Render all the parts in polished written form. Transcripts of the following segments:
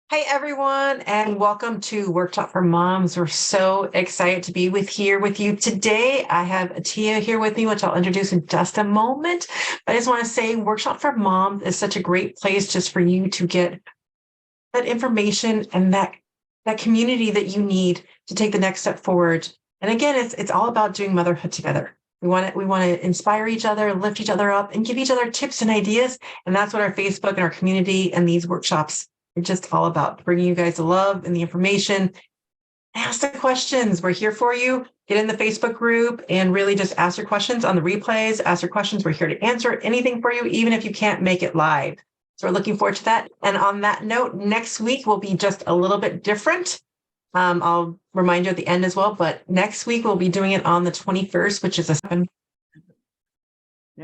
Hey everyone, and welcome to Workshop for Moms. We're so excited to be here with you today. I have Attiya here with me, which I'll introduce in just a moment. But I just want to say Workshop for Moms is such a great place just for you to get that information and that community that you need to take the next step forward. And again, it's all about doing motherhood together. We want to inspire each other, lift each other up, and give each other tips and ideas. And that's what our Facebook and our community and these workshops are just all about, bringing you guys the love and the information. Ask the questions. We're here for you. Get in the Facebook group and really just ask your questions on the replays. Ask your questions. We're here to answer anything for you, even if you can't make it live. So we're looking forward to that. And on that note, next week will be just a little bit different. I'll remind you at the end as well, but next week we'll be doing it on the 21st, which is There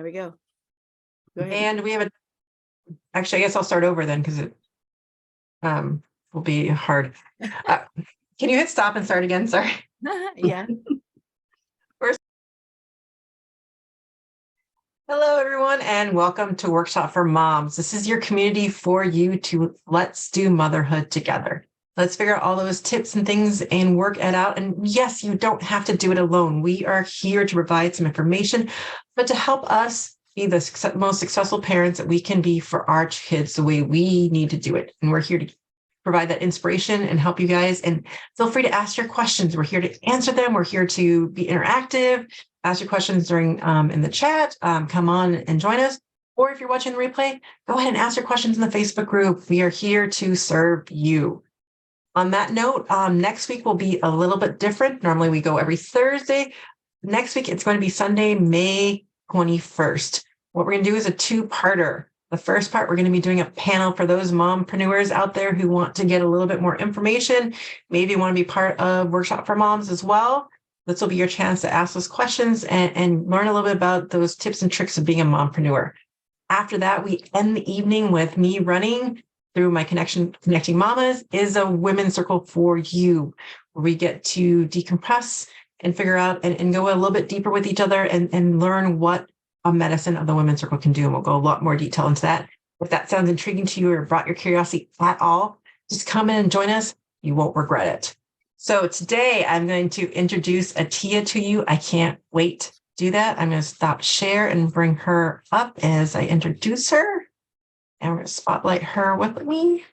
we go. Go ahead. And we have actually, I guess I'll start over then because it will be hard. Can you hit stop and start again? Sorry. Yeah. Hello, everyone, and welcome to Workshop for Moms. This is your community for you to let's do motherhood together. Let's figure out all those tips and things and work it out. And yes, you don't have to do it alone. We are here to provide some information, but to help us be the most successful parents that we can be for our kids the way we need to do it. And we're here to provide that inspiration and help you guys. And feel free to ask your questions. We're here to answer them. We're here to be interactive. Ask your questions during in the chat. Come on and join us. Or if you're watching the replay, go ahead and ask your questions in the Facebook group. We are here to serve you. On that note, next week will be a little bit different. Normally we go every Thursday. Next week, it's going to be Sunday, May 21st. What we're going to do is a two-parter. The first part, we're going to be doing a panel for those mompreneurs out there who want to get a little bit more information. Maybe want to be part of Workshop for Moms as well. This will be your chance to ask those questions and learn a little bit about those tips and tricks of being a mompreneur. After that, we end the evening with me running through my Connecting Mamas is a women's circle for you, where we get to decompress and figure out and go a little bit deeper with each other and learn what a medicine of the women's circle can do. And we'll go a lot more detail into that. If that sounds intriguing to you or brought your curiosity at all, just come in and join us. You won't regret it. So today I'm going to introduce Attiya to you. I can't wait to do that. I'm going to stop share and bring her up as I introduce her. And we're going to spotlight her with me.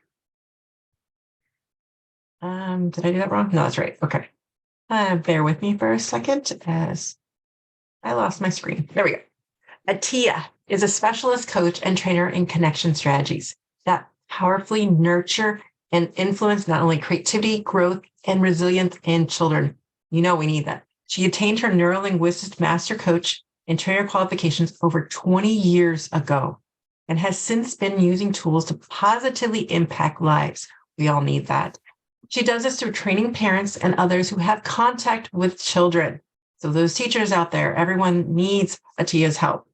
Did I do that wrong? No, that's right. Okay. Bear with me for a second as I lost my screen. There we go. Attiya is a specialist coach and trainer in connection strategies that powerfully nurture and influence not only creativity, growth, and resilience in children. You know we need that. She attained her neuro-linquistic master coach and trainer qualifications over 20 years ago and has since been using tools to positively impact lives. We all need that. She does this through training parents and others who have contact with children. So those teachers out there, everyone needs Attiya's help.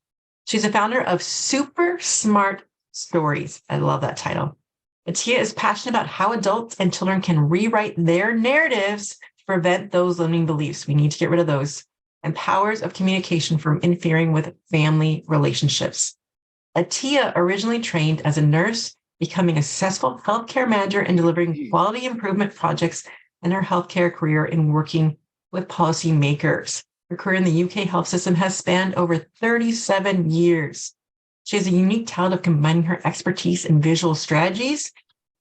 She's a founder of Super Smart Stories. I love that title. Attiya is passionate about how adults and children can rewrite their narratives to prevent those limiting beliefs. We need to get rid of those. And powers of communication from interfering with family relationships. Attiya originally trained as a nurse, becoming a successful healthcare manager and delivering quality improvement projects in her healthcare career in working with policymakers. Her career in the UK health system has spanned over 37 years. She has a unique talent of combining her expertise in visual strategies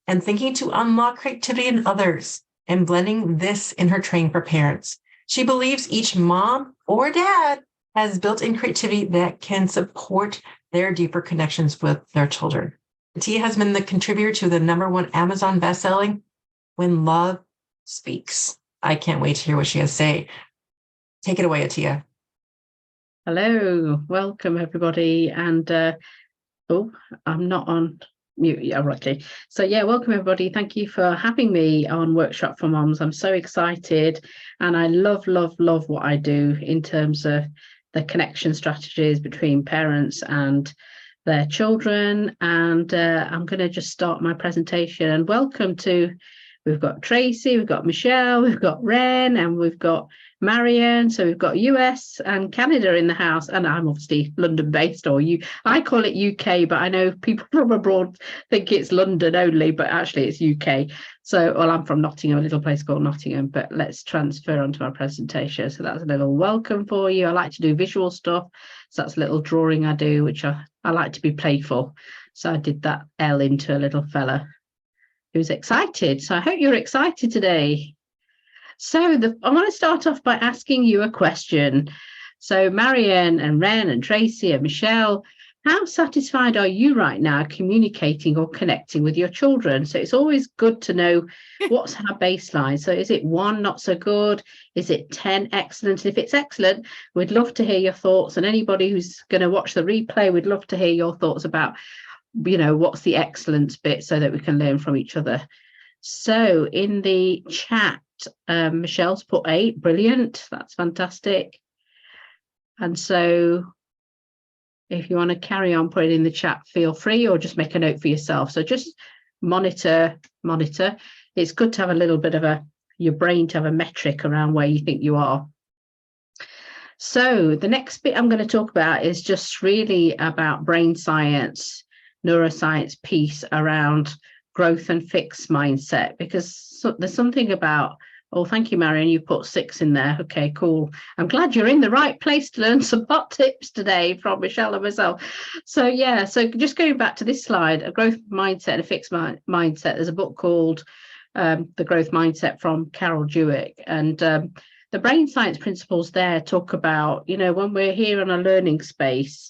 and thinking to unlock creativity in others and blending this in her training for parents. She believes each mom or dad has built-in creativity that can support their deeper connections with their children. Attiya has been the contributor to the #1 Amazon bestselling, When Love Speaks. I can't wait to hear what she has to say. Take it away, Attiya. Hello, welcome everybody. And I'm not on mute. Yeah, okay. So yeah, welcome everybody. Thank you for having me on Workshop for Moms. I'm so excited, and I love what I do in terms of the connection strategies between parents and their children. And I'm going to just start my presentation. And welcome to We've got Tracy, we've got Michelle, we've got Ren, and we've got Marianne. So we've got US and Canada in the house. And I'm obviously London based, or I call it UK, but I know people from abroad think it's London only, but actually it's UK. So, well, I'm from Nottingham, a little place called Nottingham, but let's transfer onto our presentation. So that's a little welcome for you. I like to do visual stuff. So that's a little drawing I do, which I like to be playful. So I did that L into a little fella who's excited. So I hope you're excited today. So I want to start off by asking you a question. So Marianne and Ren and Tracy and Michelle, how satisfied are you right now communicating or connecting with your children? So it's always good to know what's our baseline. So is it 1, not so good? Is it 10, excellent? If it's excellent, we'd love to hear your thoughts. And anybody who's going to watch the replay, we'd love to hear your thoughts about, what's the excellence bit so that we can learn from each other. So in the chat, Michelle's put 8, brilliant. That's fantastic. And so if you want to carry on, put it in the chat, feel free, or just make a note for yourself. So just monitor. It's good to have a little bit of your brain to have a metric around where you think you are. So the next bit I'm going to talk about is just really about brain science, neuroscience piece around growth and fixed mindset, because there's something about, oh, thank you, Marion, you put 6 in there. Okay, cool. I'm glad you're in the right place to learn some hot tips today from Michelle and myself. So yeah, so just going back to this slide, a growth mindset and a fixed mindset. There's a book called The Growth Mindset from Carol Dweck, and the brain science principles there talk about, when we're here in a learning space,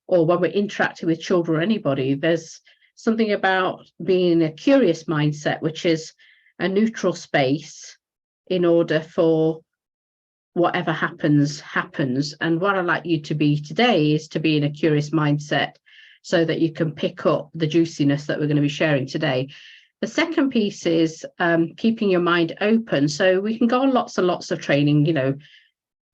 or when we're interacting with children or anybody, there's something about being in a curious mindset, which is a neutral space in order for whatever happens. And what I'd like you to be today is to be in a curious mindset so that you can pick up the juiciness that we're going to be sharing today. The second piece is keeping your mind open. So we can go on lots and lots of training,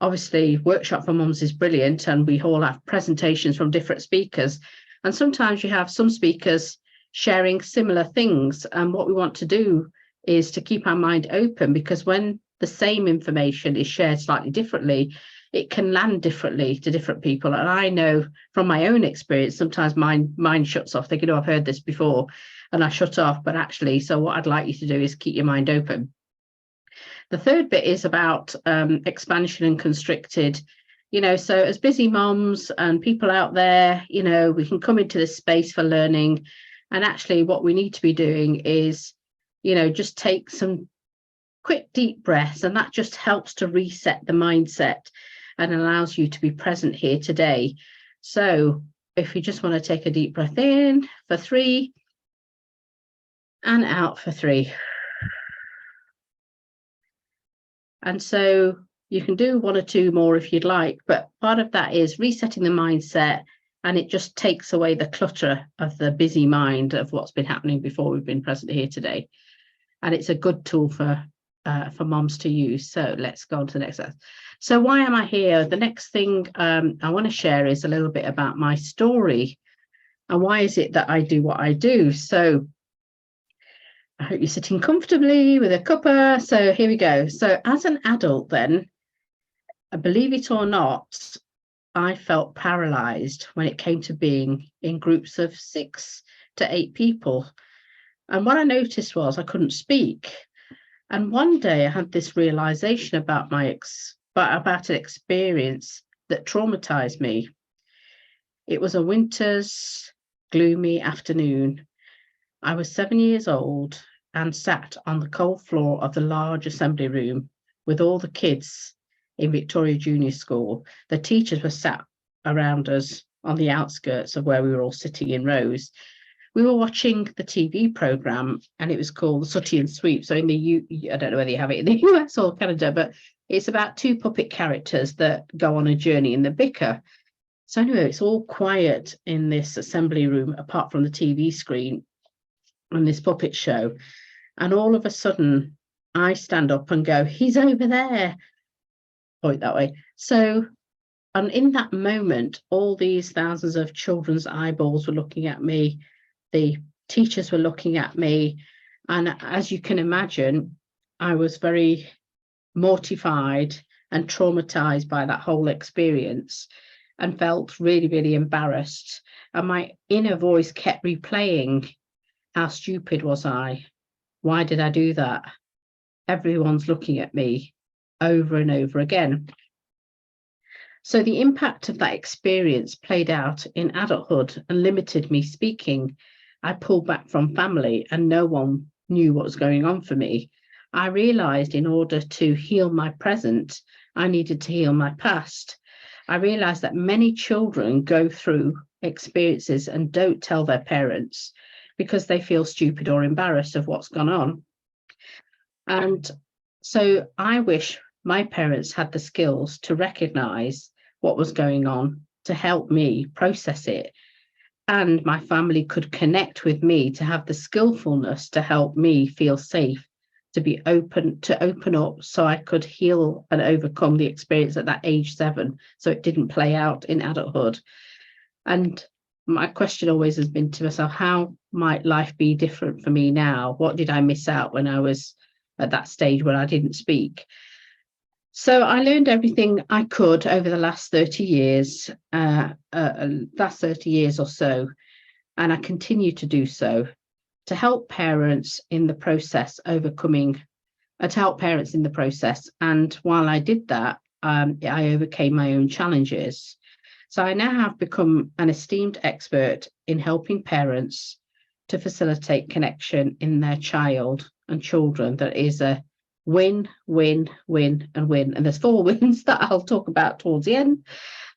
obviously Workshop for Mums is brilliant, and we all have presentations from different speakers. And sometimes you have some speakers sharing similar things. And what we want to do is to keep our mind open, because when the same information is shared slightly differently, it can land differently to different people. And I know from my own experience, sometimes mind shuts off, thinking, oh, I've heard this before, and I shut off. But actually, so what I'd like you to do is keep your mind open. The third bit is about expansion and constricted. So as busy moms and people out there, we can come into this space for learning. And actually what we need to be doing is, just take some quick deep breaths, and that just helps to reset the mindset and allows you to be present here today. So if you just want to take a deep breath in for 3 and out for 3. And so you can do 1 or 2 more if you'd like, but part of that is resetting the mindset, and it just takes away the clutter of the busy mind of what's been happening before we've been present here today. And it's a good tool for moms to use. So let's go on to the next slide. So why am I here? The next thing I want to share is a little bit about my story and why is it that I do what I do. So I hope you're sitting comfortably with a cuppa. So here we go. So as an adult then, believe it or not, I felt paralyzed when it came to being in groups of 6 to 8 people. And what I noticed was I couldn't speak. And one day I had this realization about about an experience that traumatized me. It was a winter's gloomy afternoon. I was 7 years old and sat on the cold floor of the large assembly room with all the kids in Victoria Junior School. The teachers were sat around us on the outskirts of where we were all sitting in rows. We were watching the TV program, and it was called the Sooty and Sweep. So in I don't know whether you have it in the US or Canada, but it's about 2 puppet characters that go on a journey in the bicker. So anyway, it's all quiet in this assembly room, apart from the TV screen and this puppet show. And all of a sudden, I stand up and go, he's over there. Point that way. So, and in that moment, all these thousands of children's eyeballs were looking at me. The teachers were looking at me. And as you can imagine, I was very mortified and traumatized by that whole experience and felt really, really embarrassed. And my inner voice kept replaying, how stupid was I? Why did I do that? Everyone's looking at me, over and over again. So the impact of that experience played out in adulthood and limited me speaking. I pulled back from family and no one knew what was going on for me. I realized in order to heal my present, I needed to heal my past. I realized that many children go through experiences and don't tell their parents because they feel stupid or embarrassed of what's gone on. And so I wish my parents had the skills to recognize what was going on, to help me process it, and my family could connect with me to have the skillfulness to help me feel safe, to be open, to open up so I could heal and overcome the experience at that age 7, so it didn't play out in adulthood. And my question always has been to myself, how might life be different for me now? What did I miss out when I was at that stage when I didn't speak? So I learned everything I could over the last 30 years, last 30 years or so, and I continue to do so, to help parents in the process to help parents in the process. And while I did that, I overcame my own challenges. So I now have become an esteemed expert in helping parents to facilitate connection in their child and children. That is a win, win, win, and win. And there's 4 wins that I'll talk about towards the end.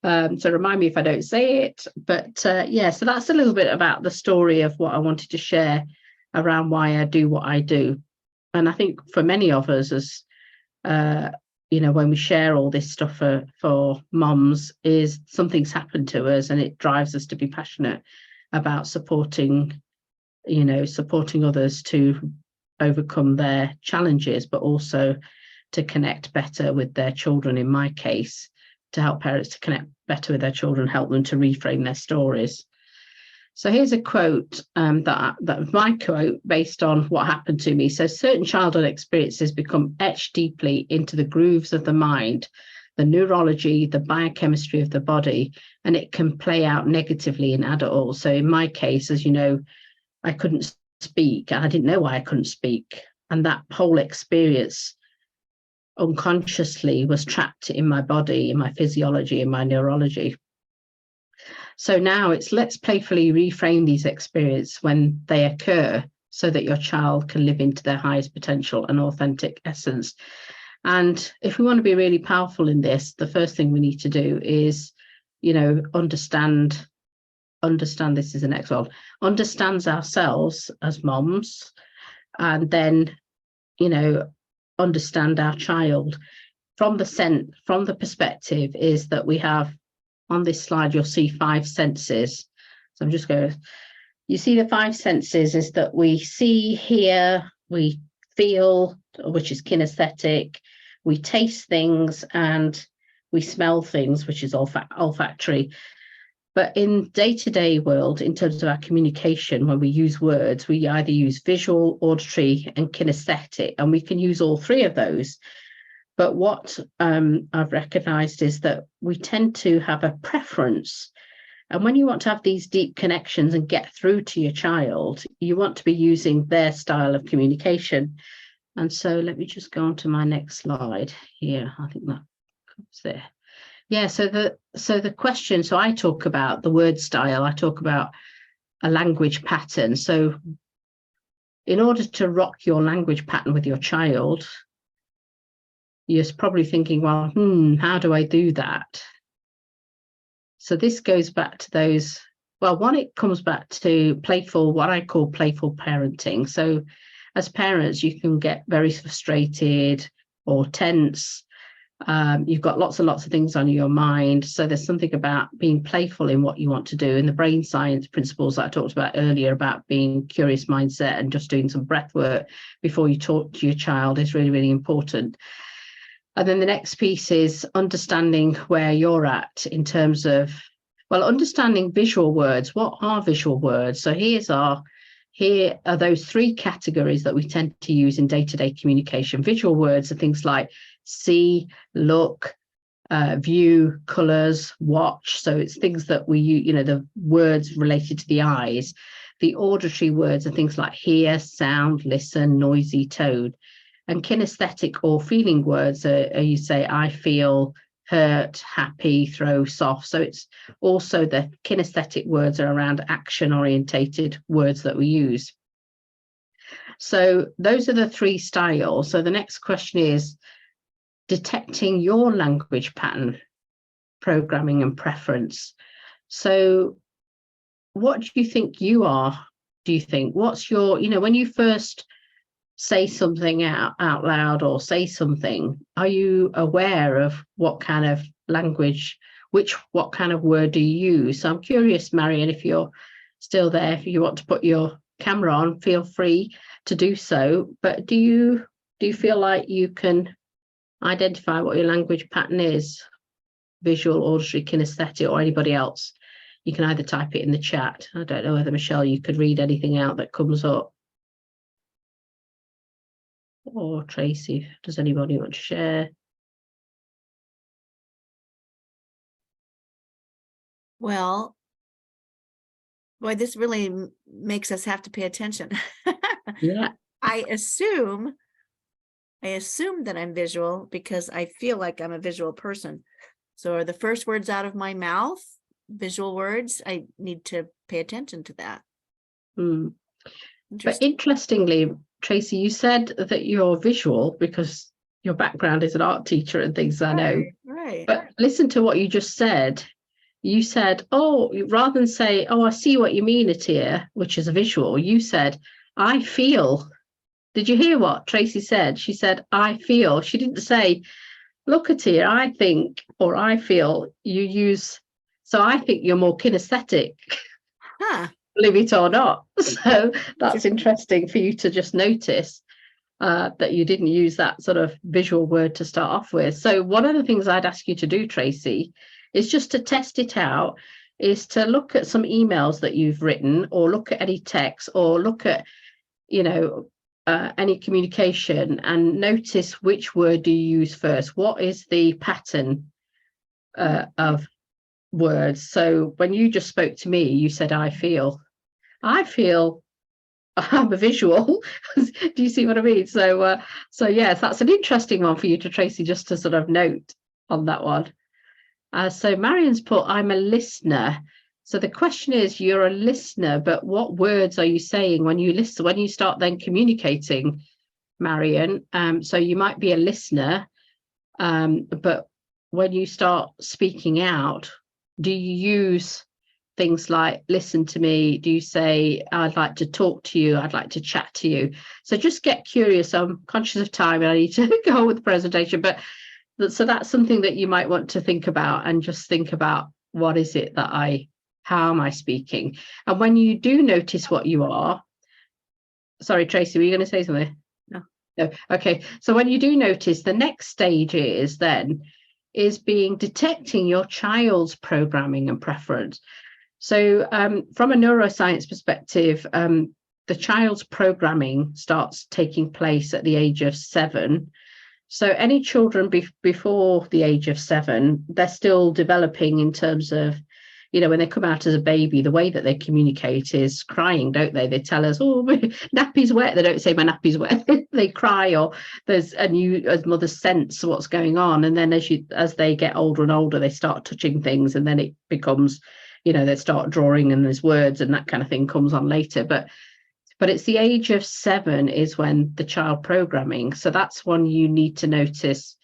So remind me if I don't say it. But yeah, so that's a little bit about the story of what I wanted to share around why I do what I do. And I think for many of us, as when we share all this stuff for moms, is something's happened to us and it drives us to be passionate about supporting others to overcome their challenges, but also to connect better with their children, in my case, to help parents to connect better with their children, help them to reframe their stories. So here's a quote that my quote based on what happened to me. So certain childhood experiences become etched deeply into the grooves of the mind, the neurology, the biochemistry of the body, and it can play out negatively in adults. So in my case, as you know, I couldn't speak, and I didn't know why I couldn't speak. And that whole experience unconsciously was trapped in my body, in my physiology, in my neurology. So now it's let's playfully reframe these experiences when they occur so that your child can live into their highest potential and authentic essence. And if we want to be really powerful in this, the first thing we need to do is, understand this is the next one, understands ourselves as moms, and then, understand our child from the perspective is that we have, on this slide, you'll see 5 senses. So I'm just going, you see the 5 senses is that we see, hear, we feel, which is kinesthetic, we taste things, and we smell things, which is olfactory. But in day-to-day world, in terms of our communication, when we use words, we either use visual, auditory, and kinesthetic, and we can use all 3 of those. But what I've recognized is that we tend to have a preference. And when you want to have these deep connections and get through to your child, you want to be using their style of communication. And so let me just go on to my next slide here. I think that comes there. Yeah, so the question, so I talk about the word style, I talk about a language pattern. So in order to rock your language pattern with your child, you're probably thinking, well, how do I do that? So this goes back to those, well, one, it comes back to what I call playful parenting. So as parents, you can get very frustrated or tense. You've got lots and lots of things on your mind. So there's something about being playful in what you want to do. And the brain science principles that I talked about earlier about being curious mindset and just doing some breath work before you talk to your child is really, really important. And then the next piece is understanding where you're at in terms of, well, understanding visual words. What are visual words? So here's our here are those three categories that we tend to use in day-to-day communication. Visual words are things like see, look, view, colors, watch. So it's things that we use, the words related to the eyes. The auditory words are things like hear, sound, listen, noisy, tone. And kinesthetic or feeling words are you say, I feel, hurt, happy, throw, soft. So it's also the kinesthetic words are around action orientated words that we use. So those are the three styles. So the next question is detecting your language pattern, programming and preference. So what do you think you are? Do you think what's your, when you first say something out loud or say something, are you aware of what kind of language, what kind of word do you use? So I'm curious, Marion, if you're still there, if you want to put your camera on, feel free to do so. But do you feel like you can identify what your language pattern is? Visual, auditory, kinesthetic, or anybody else? You can either type it in the chat. I don't know whether, Michelle, you could read anything out that comes up. Or Tracy, does anybody want to share? Well, boy, this really makes us have to pay attention. Yeah. I assume that I'm visual because I feel like I'm a visual person. So are the first words out of my mouth visual words? I need to pay attention to that. But interestingly, Tracy, you said that you're visual because your background is an art teacher and things, I know. Right. But listen to what you just said. You said, rather than say, I see what you mean, Attiya, which is a visual, you said, I feel. Did you hear what Tracy said? She said, I feel. She didn't say, look, Attiya, I think, or I feel. You use, so I think you're more kinesthetic. Huh. Believe it or not. So that's interesting for you to just notice that you didn't use that sort of visual word to start off with. So one of the things I'd ask you to do, Tracy, is just to test it out, is to look at some emails that you've written, or look at any text, or look at, any communication, and notice which word do you use first. What is the pattern of words? So when you just spoke to me, you said, I feel I'm a visual. Do you see what I mean? So yes, that's an interesting one for you to, Tracy, just to sort of note on that one. So Marion's put, I'm a listener. So the question is, you're a listener, but what words are you saying when you listen, when you start then communicating, Marion? So you might be a listener, but when you start speaking out, do you use things like listen to me? Do you say, I'd like to talk to you, I'd like to chat to you? So just get curious. I'm conscious of time and I need to go on with the presentation, but so that's something that you might want to think about, and just think about, what is it that how am I speaking? And when you do notice what you are, sorry, Tracy, were you going to say something? No. Okay. So when you do notice, the next stage is detecting your child's programming and preference. So from a neuroscience perspective, the child's programming starts taking place at the age of 7. So any children before the age of 7, they're still developing in terms of, when they come out as a baby, the way that they communicate is crying, don't they? They tell us, oh, my nappy's wet. They don't say my nappy's wet. They cry, or as mothers sense what's going on. And then as they get older and older, they start touching things, and then it becomes, they start drawing, and there's words and that kind of thing comes on later. But it's the age of 7 is when the child programming. So that's when you need to notice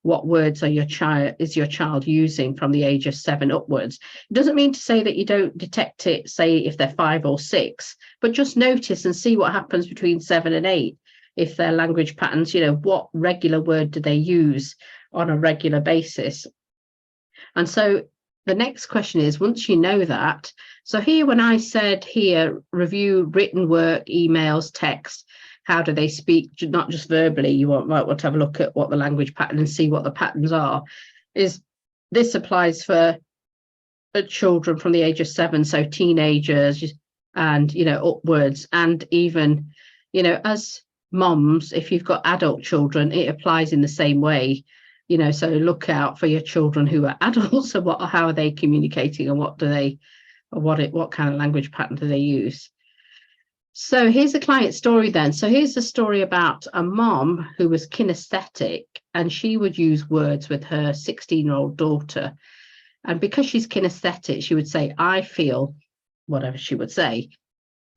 what words is your child using from the age of 7 upwards. It doesn't mean to say that you don't detect it, say if they're 5 or 6, but just notice and see what happens between 7 and 8. If their language patterns, what regular word do they use on a regular basis? And so the next question is, once you know that, so here when I said here, review written work, emails, text, how do they speak, not just verbally, you might want to have a look at what the language pattern and see what the patterns are. This applies for children from the age of 7, so teenagers, and, you know, upwards. And even, you know, as moms, if you've got adult children, it applies in the same way, you know, so look out for your children who are adults and how are they communicating, and what kind of language pattern do they use. So here's a client story then. So here's a story about a mom who was kinesthetic, and she would use words with her 16-year-old daughter. And because she's kinesthetic, she would say, I feel, whatever she would say.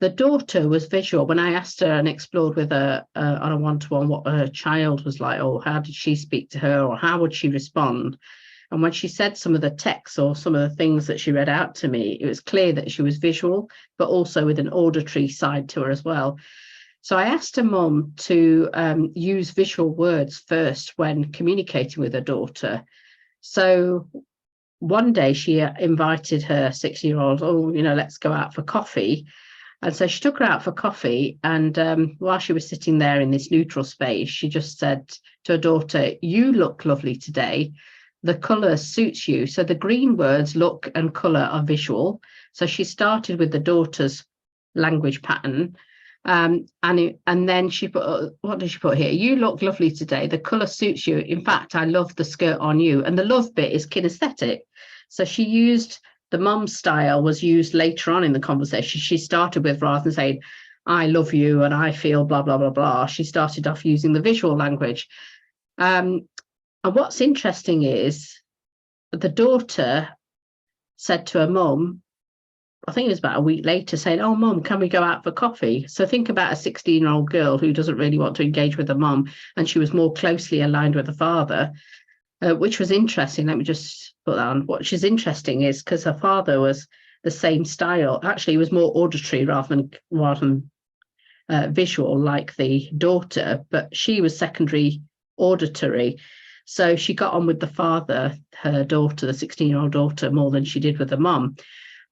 The daughter was visual. When I asked her and explored with her on a one-to-one what her child was like, or how did she speak to her, or how would she respond? And when she said some of the texts or some of the things that she read out to me, it was clear that she was visual, but also with an auditory side to her as well. So I asked her mum to use visual words first when communicating with her daughter. So one day she invited her 6-year-old, oh, you know, let's go out for coffee. And so she took her out for coffee. And while she was sitting there in this neutral space, she just said to her daughter, you look lovely today. The colour suits you. So the green words look and colour are visual. So she started with the daughter's language pattern. And then she put, what did she put here? You look lovely today. The colour suits you. In fact, I love the skirt on you. And the love bit is kinesthetic. So she used, the mum style was used later on in the conversation. She started with, rather than saying, I love you and I feel blah, blah, blah, blah, she started off using the visual language. And what's interesting is the daughter said to her mum, I think it was about a week later, saying, oh, mum, can we go out for coffee? So think about a 16-year-old girl who doesn't really want to engage with her mum, and she was more closely aligned with the father, which was interesting. Let me just put that on. What is interesting is because her father was the same style. Actually, he was more auditory rather than visual like the daughter, but she was secondary auditory. So she got on with the father, her daughter, the 16-year-old daughter, more than she did with her mum.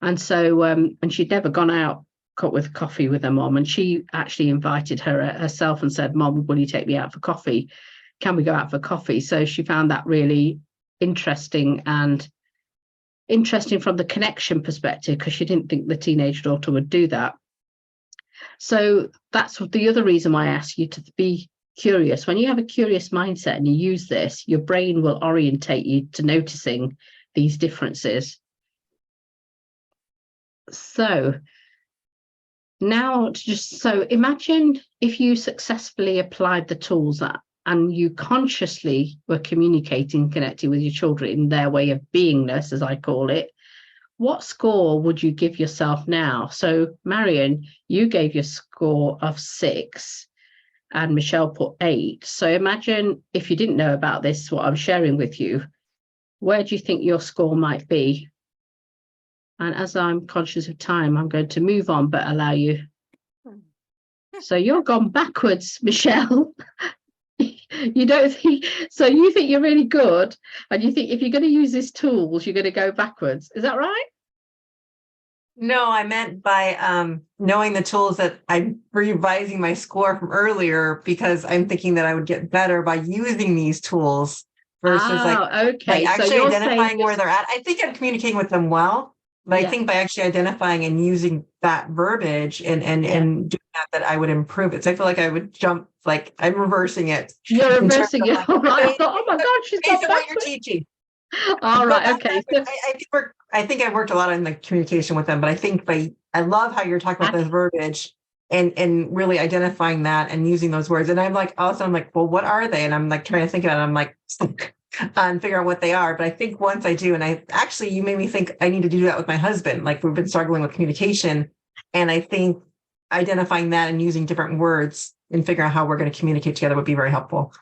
And so, and she'd never gone out with coffee with her mum. And she actually invited her herself and said, Mum, will you take me out for coffee? Can we go out for coffee? So she found that really interesting, and interesting from the connection perspective, because she didn't think the teenage daughter would do that. So that's the other reason why I ask you to be curious. When you have a curious mindset and you use this, your brain will orientate you to noticing these differences. So now, so imagine if you successfully applied the tools and you consciously were communicating, connecting with your children in their way of beingness, as I call it. What score would you give yourself now? So Marion, you gave your score of 6. And Michelle put 8. So imagine if you didn't know about this, what I'm sharing with you, where do you think your score might be? And as I'm conscious of time, I'm going to move on, but allow you. So you're gone backwards, Michelle. You don't think, so you think you're really good, and you think if you're going to use these tools, you're going to go backwards. Is that right? No, I meant by knowing the tools that I'm revising my score from earlier, because I'm thinking that I would get better by using these tools versus okay. actually so identifying where they're at. I think I'm communicating with them well, but I think by actually identifying and using that verbiage and doing that I would improve it. So I feel like I would jump, like I'm reversing it. You're reversing it. All right. I thought, oh my God, she's got what you're teaching. All right. Okay. I think I've worked a lot on the communication with them, but I think I love how you're talking about this verbiage and really identifying that and using those words. And I'm like, also, I'm like, well, what are they? And I'm like trying to think about it. I'm like, and figure out what they are. But I think once I do, and you made me think I need to do that with my husband. Like we've been struggling with communication. And I think identifying that and using different words and figuring out how we're going to communicate together would be very helpful.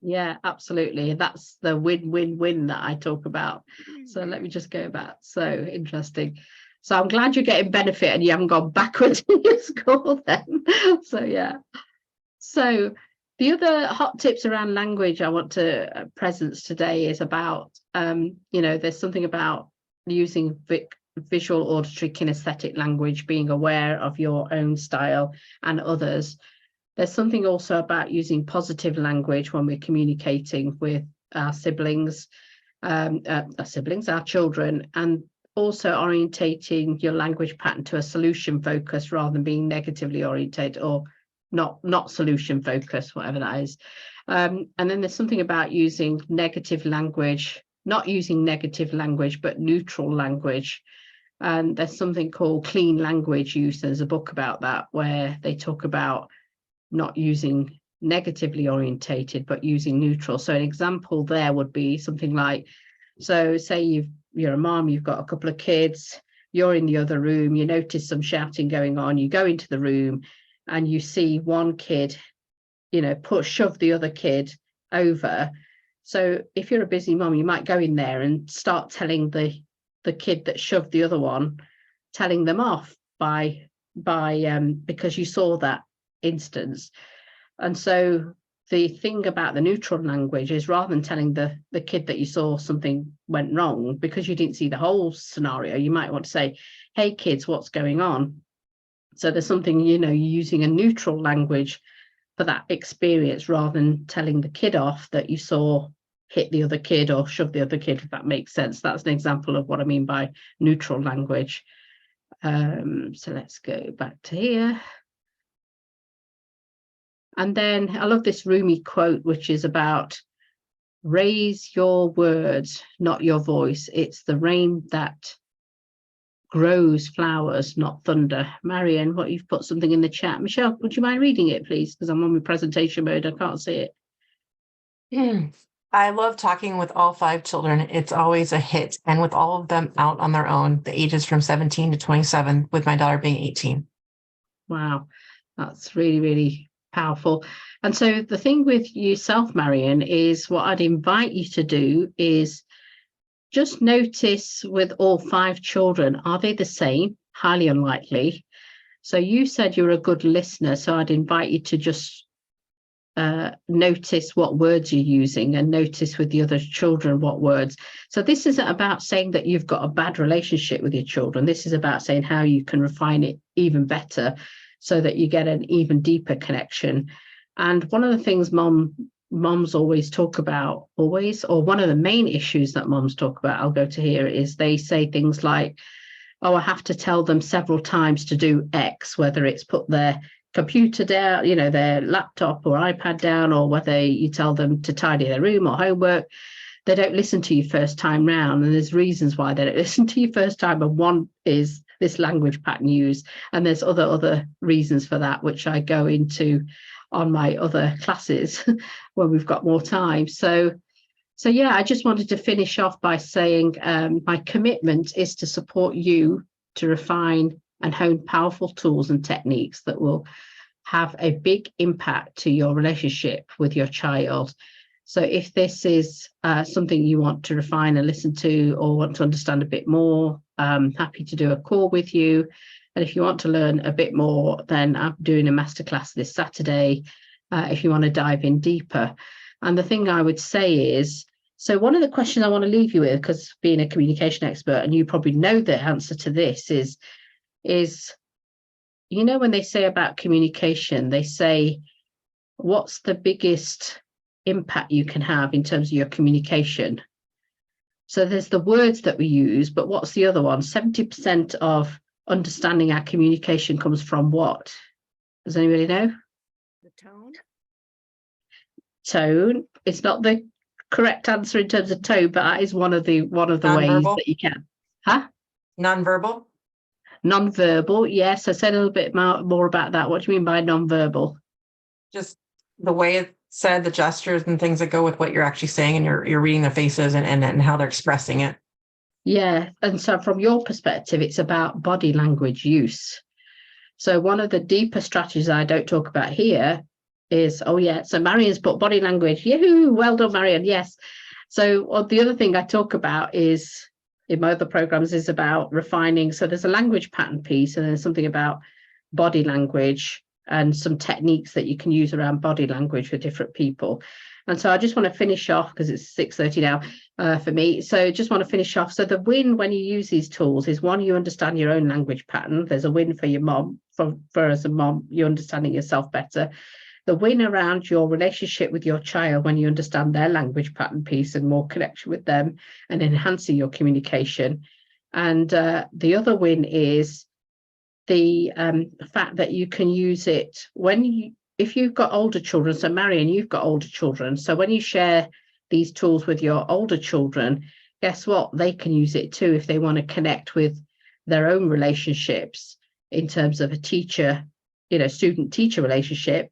Yeah, absolutely. That's the win-win-win that I talk about. So let me just go back. So interesting. So I'm glad you're getting benefit and you haven't gone backwards in your score then. So yeah. So the other hot tips around language I want to presence today is about, there's something about using visual, auditory, kinesthetic language, being aware of your own style and others. There's something also about using positive language when we're communicating with our siblings, our children, and also orientating your language pattern to a solution focus rather than being negatively orientated or not solution focused, whatever that is. And then there's something about using negative language, not using negative language, but neutral language. And there's something called clean language use. There's a book about that where they talk about not using negatively orientated, but using neutral. So an example there would be something like, so say you're a mom, you've got a couple of kids, you're in the other room, you notice some shouting going on, you go into the room and you see one kid, shove the other kid over. So if you're a busy mom, you might go in there and start telling the kid that shoved the other one, telling them off because you saw that instance. And so the thing about the neutral language is, rather than telling the kid that you saw something went wrong because you didn't see the whole scenario, you might want to say, hey kids, what's going on? So there's something, you're using a neutral language for that experience rather than telling the kid off that you saw hit the other kid or shove the other kid, if that makes sense. That's an example of what I mean by neutral language. So let's go back to here. And then I love this Rumi quote, which is about raise your words, not your voice. It's the rain that grows flowers, not thunder. Marion, what you've put something in the chat. Michelle, would you mind reading it, please? Because I'm on my presentation mode. I can't see it. I love talking with all 5 children. It's always a hit. And with all of them out on their own, the ages from 17 to 27, with my daughter being 18. Wow, that's really, really powerful. And so the thing with yourself, Marion, is what I'd invite you to do is just notice with all 5 children, are they the same? Highly unlikely. So you said you're a good listener. So I'd invite you to just notice what words you're using and notice with the other children what words. So this isn't about saying that you've got a bad relationship with your children. This is about saying how you can refine it even better so that you get an even deeper connection. And one of the things moms always talk about, or one of the main issues that moms talk about, I'll go to here, is they say things like, oh, I have to tell them several times to do X, whether it's put their computer down, their laptop or iPad down, or whether you tell them to tidy their room or homework. They don't listen to you first time round, and there's reasons why they don't listen to you first time, and one is this language pattern use, and there's other reasons for that, which I go into on my other classes when we've got more time. So yeah, I just wanted to finish off by saying my commitment is to support you to refine and hone powerful tools and techniques that will have a big impact to your relationship with your child. So if this is something you want to refine and listen to, or want to understand a bit more, I'm happy to do a call with you. And if you want to learn a bit more, then I'm doing a masterclass this Saturday if you want to dive in deeper. And the thing I would say is, so one of the questions I want to leave you with, because being a communication expert, and you probably know the answer to this, is when they say about communication, they say, what's the biggest impact you can have in terms of your communication? So there's the words that we use, but what's the other one? 70% of understanding our communication comes from what? Does anybody know? The tone. Tone. It's not the correct answer in terms of tone, but that is one of the ways that you can. Non-verbal. Non-verbal, yes. I said a little bit more about that. What do you mean by non-verbal? Just the way it's said, the gestures and things that go with what you're actually saying, and you're reading their faces and how they're expressing it. Yeah. And so from your perspective, it's about body language use. So one of the deeper strategies I don't talk about here is, so Marion's put body language. Yahoo! Well done, Marion. Yes. So the other thing I talk about is, in my other programs, is about refining. So there's a language pattern piece, and there's something about body language and some techniques that you can use around body language for different people. And so I just want to finish off, because it's 6:30 now for me. So just want to finish off. So the win when you use these tools is, one, you understand your own language pattern. There's a win for your mom, for as a mom, you're understanding yourself better. The win around your relationship with your child when you understand their language pattern piece and more connection with them and enhancing your communication. And the other win is the fact that you can use it if you've got older children. So Marion, you've got older children. So when you share these tools with your older children, guess what? They can use it too if they want to connect with their own relationships in terms of a teacher, student-teacher relationship,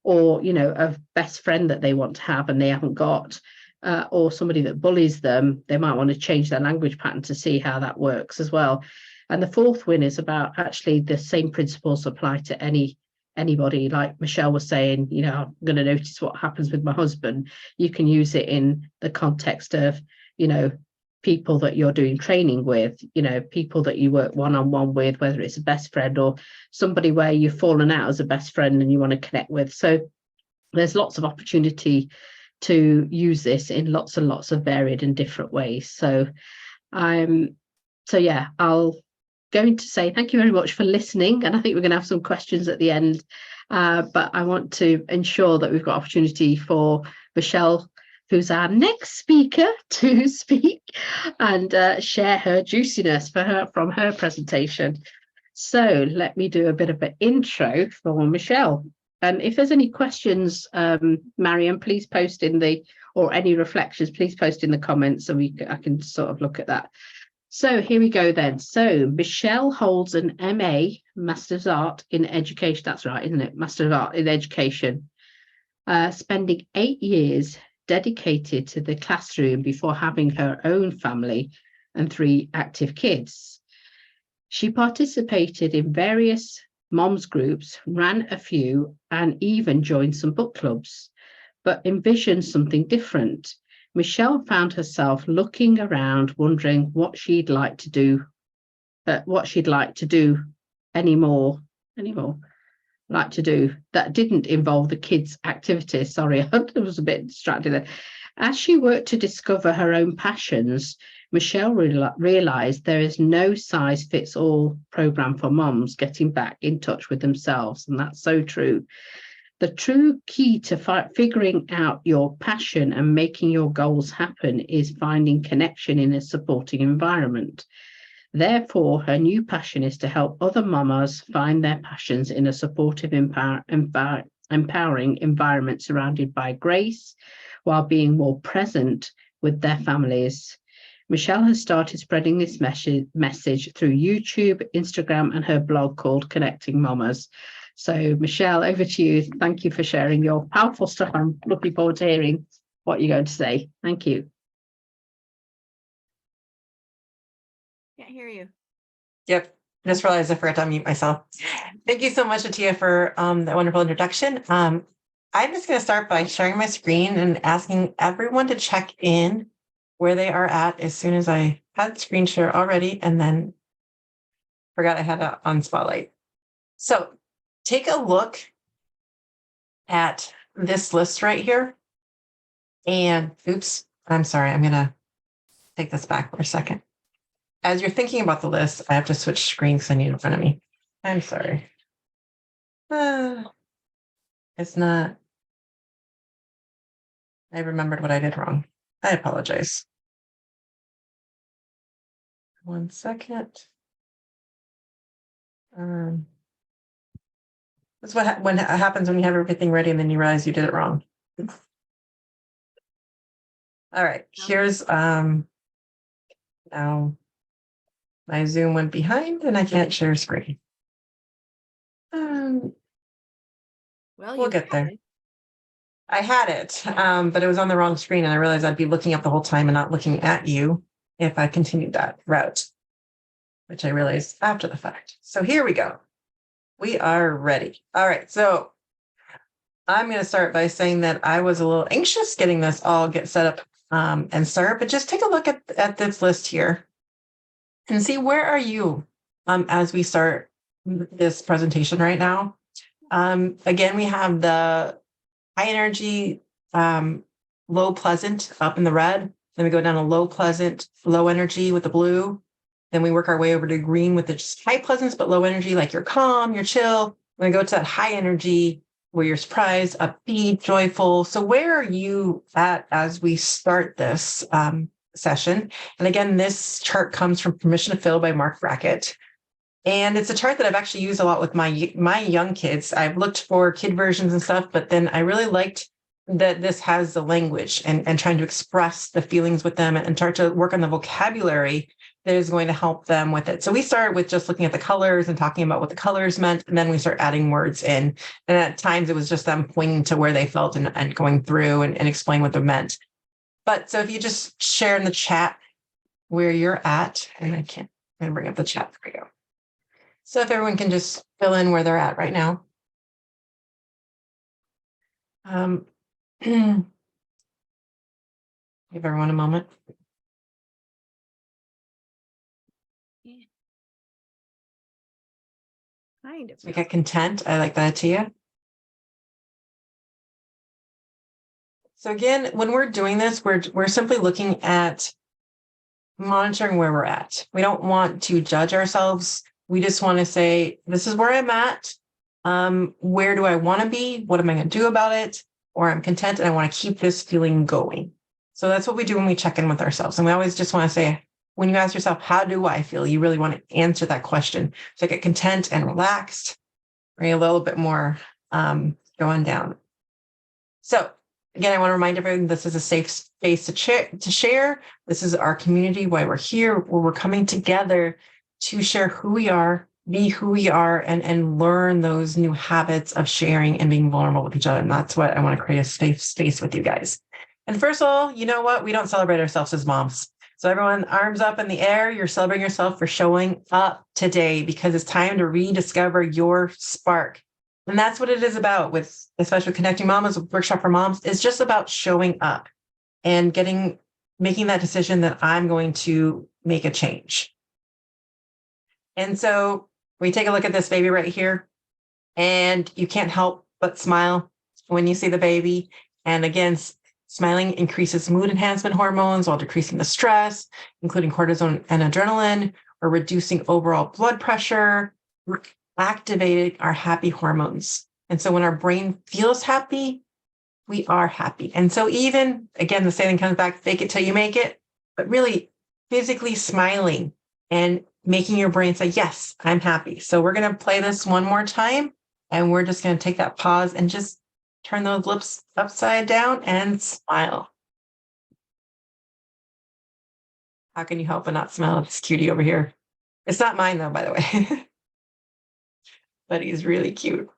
or, a best friend that they want to have and they haven't got, or somebody that bullies them. They might want to change their language pattern to see how that works as well. And the fourth win is about actually the same principles apply to anybody. Like Michelle was saying, I'm going to notice what happens with my husband. You can use it in the context of, people that you're doing training with, people that you work one-on-one with, whether it's a best friend or somebody where you've fallen out as a best friend and you want to connect with. So there's lots of opportunity to use this in lots and lots of varied and different ways. So yeah, I'll going to say thank you very much for listening, and I think we're going to have some questions at the end, but I want to ensure that we've got opportunity for Michelle, who's our next speaker, to speak and share her juiciness from her presentation. So let me do a bit of an intro for Michelle. And if there's any questions, Mariam, please post or any reflections, please post in the comments so I can sort of look at that. So here we go then. So Michelle holds an MA, Master's of Art in Education. That's right, isn't it? Master of Art in Education, spending 8 years dedicated to the classroom before having her own family and 3 active kids. She participated in various moms groups, ran a few, and even joined some book clubs, but envisioned something different. Michelle found herself looking around, wondering what she'd like to do that didn't involve the kids' activities. Sorry, I was a bit distracted there. As she worked to discover her own passions, Michelle realized there is no size-fits-all program for moms getting back in touch with themselves, and that's so true. The true key to figuring out your passion and making your goals happen is finding connection in a supporting environment. Therefore, her new passion is to help other mamas find their passions in a supportive, empowering environment surrounded by grace, while being more present with their families. Michelle has started spreading this message through YouTube, Instagram, and her blog called Connecting Mamas. So Michelle, over to you. Thank you for sharing your powerful stuff. I'm looking forward to hearing what you're going to say. Thank you. Can't hear you. Yep. I just realized I forgot to unmute myself. Thank you so much, Attiya, for that wonderful introduction. I'm just going to start by sharing my screen and asking everyone to check in where they are at as soon as I had screen share already, and then forgot I had it on Spotlight. So take a look at this list right here. And oops, I'm sorry. I'm going to take this back for a second. As you're thinking about the list, I have to switch screens because I need it in front of me. I'm sorry. It's not. I remembered what I did wrong. I apologize. 1 second. That's what happens when you have everything ready and then you realize you did it wrong. All right, here's now my Zoom went behind and I can't share screen. Well, We'll get there. I had it, but it was on the wrong screen and I realized I'd be looking up the whole time and not looking at you if I continued that route, which I realized after the fact. So here we go. We are ready. All right, so I'm going to start by saying that I was a little anxious getting this all set up and start, but just take a look at this list here and see where are you as we start this presentation right now. Again, we have the high energy, low pleasant up in the red. Then we go down to low pleasant, low energy with the blue. Then we work our way over to green with the just high pleasance, but low energy, like you're calm, you're chill. Then we go to that high energy where you're surprised, upbeat, joyful. So where are you at as we start this session. And again, this chart comes from Permission to Fill by Mark Brackett. And it's a chart that I've actually used a lot with my young kids. I've looked for kid versions and stuff, but then I really liked that this has the language and trying to express the feelings with them and start to work on the vocabulary that is going to help them with it. So we started with just looking at the colors and talking about what the colors meant, and then we start adding words in. And at times it was just them pointing to where they felt and going through and explain what they meant. But so if you just share in the chat where you're at, and I'm going to bring up the chat for you. So if everyone can just fill in where they're at right now. Give everyone a moment. Yeah. Kind of. We got content. I like that, Attiya. So again, when we're doing this, we're simply looking at monitoring where we're at. We don't want to judge ourselves. We just want to say, this is where I'm at. Where do I want to be? What am I going to do about it? Or I'm content and I want to keep this feeling going. So that's what we do when we check in with ourselves. And we always just want to say, when you ask yourself, how do I feel? You really want to answer that question. So get content and relaxed, or a little bit more going down. So again, I want to remind everyone, this is a safe space to share. This is our community, why we're here, where we're coming together to share who we are, be who we are, and learn those new habits of sharing and being vulnerable with each other. And that's what I want to create a safe space with you guys. And first of all, you know what? We don't celebrate ourselves as moms. So everyone, arms up in the air. You're celebrating yourself for showing up today, because it's time to rediscover your spark. And that's what it is about with, especially Connecting Mamas, Workshop for Moms. It's just about showing up and making that decision that I'm going to make a change. And so we take a look at this baby right here, and you can't help but smile when you see the baby. And again, smiling increases mood enhancement hormones while decreasing the stress, including cortisol and adrenaline, or reducing overall blood pressure, activating our happy hormones. And so when our brain feels happy, we are happy. And so even, again, the saying comes back, fake it till you make it, but really physically smiling and making your brain say, yes, I'm happy. So we're going to play this one more time, and we're just going to take that pause and just turn those lips upside down and smile. How can you help but not smile at this cutie over here? It's not mine though, by the way, but he's really cute.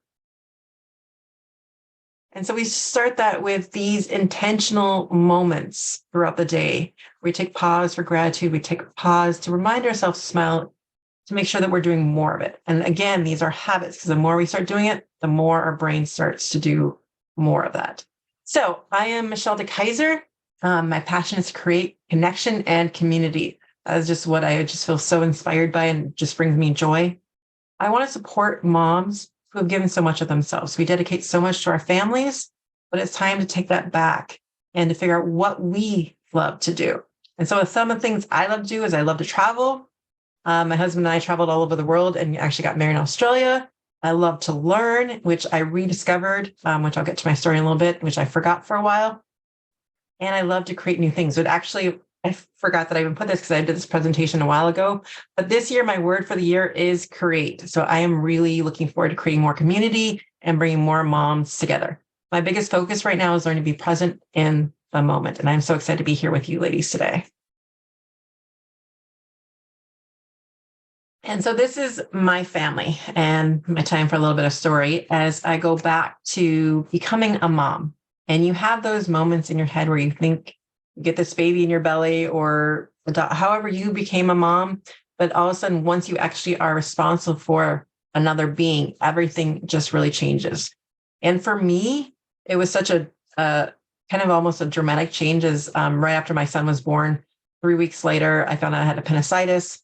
And so we start that with these intentional moments throughout the day. We take pause for gratitude. We take a pause to remind ourselves to smile, to make sure that we're doing more of it. And again, these are habits, because the more we start doing it, the more our brain starts to do more of that. So I am Michelle DeKeyser. My passion is to create connection and community. That is just what I just feel so inspired by, and just brings me joy. I want to support moms who have given so much of themselves. We dedicate so much to our families, but it's time to take that back and to figure out what we love to do. And so some of the things I love to do is I love to travel. My husband and I traveled all over the world and actually got married in Australia. I love to learn, which I rediscovered, which I'll get to my story in a little bit, which I forgot for a while. And I love to create new things. But actually, I forgot that I even put this because I did this presentation a while ago. But this year, my word for the year is create. So I am really looking forward to creating more community and bringing more moms together. My biggest focus right now is learning to be present in the moment. And I'm so excited to be here with you ladies today. And so this is my family and my time for a little bit of story as I go back to becoming a mom. And you have those moments in your head where you think you get this baby in your belly, or however you became a mom, but all of a sudden, once you actually are responsible for another being, everything just really changes. And for me, it was such a kind of almost a dramatic change as right after my son was born, 3 weeks later, I found out I had appendicitis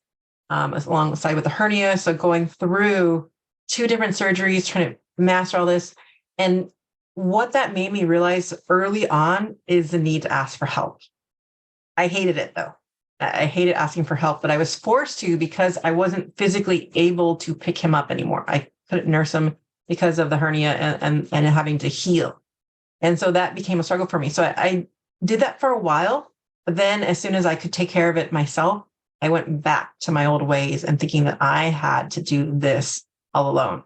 alongside with a hernia. So going through 2 different surgeries, trying to master all this. And what that made me realize early on is the need to ask for help. I hated it though. I hated asking for help, but I was forced to because I wasn't physically able to pick him up anymore. I couldn't nurse him because of the hernia and having to heal. And so that became a struggle for me. So I did that for a while. But then as soon as I could take care of it myself, I went back to my old ways and thinking that I had to do this all alone,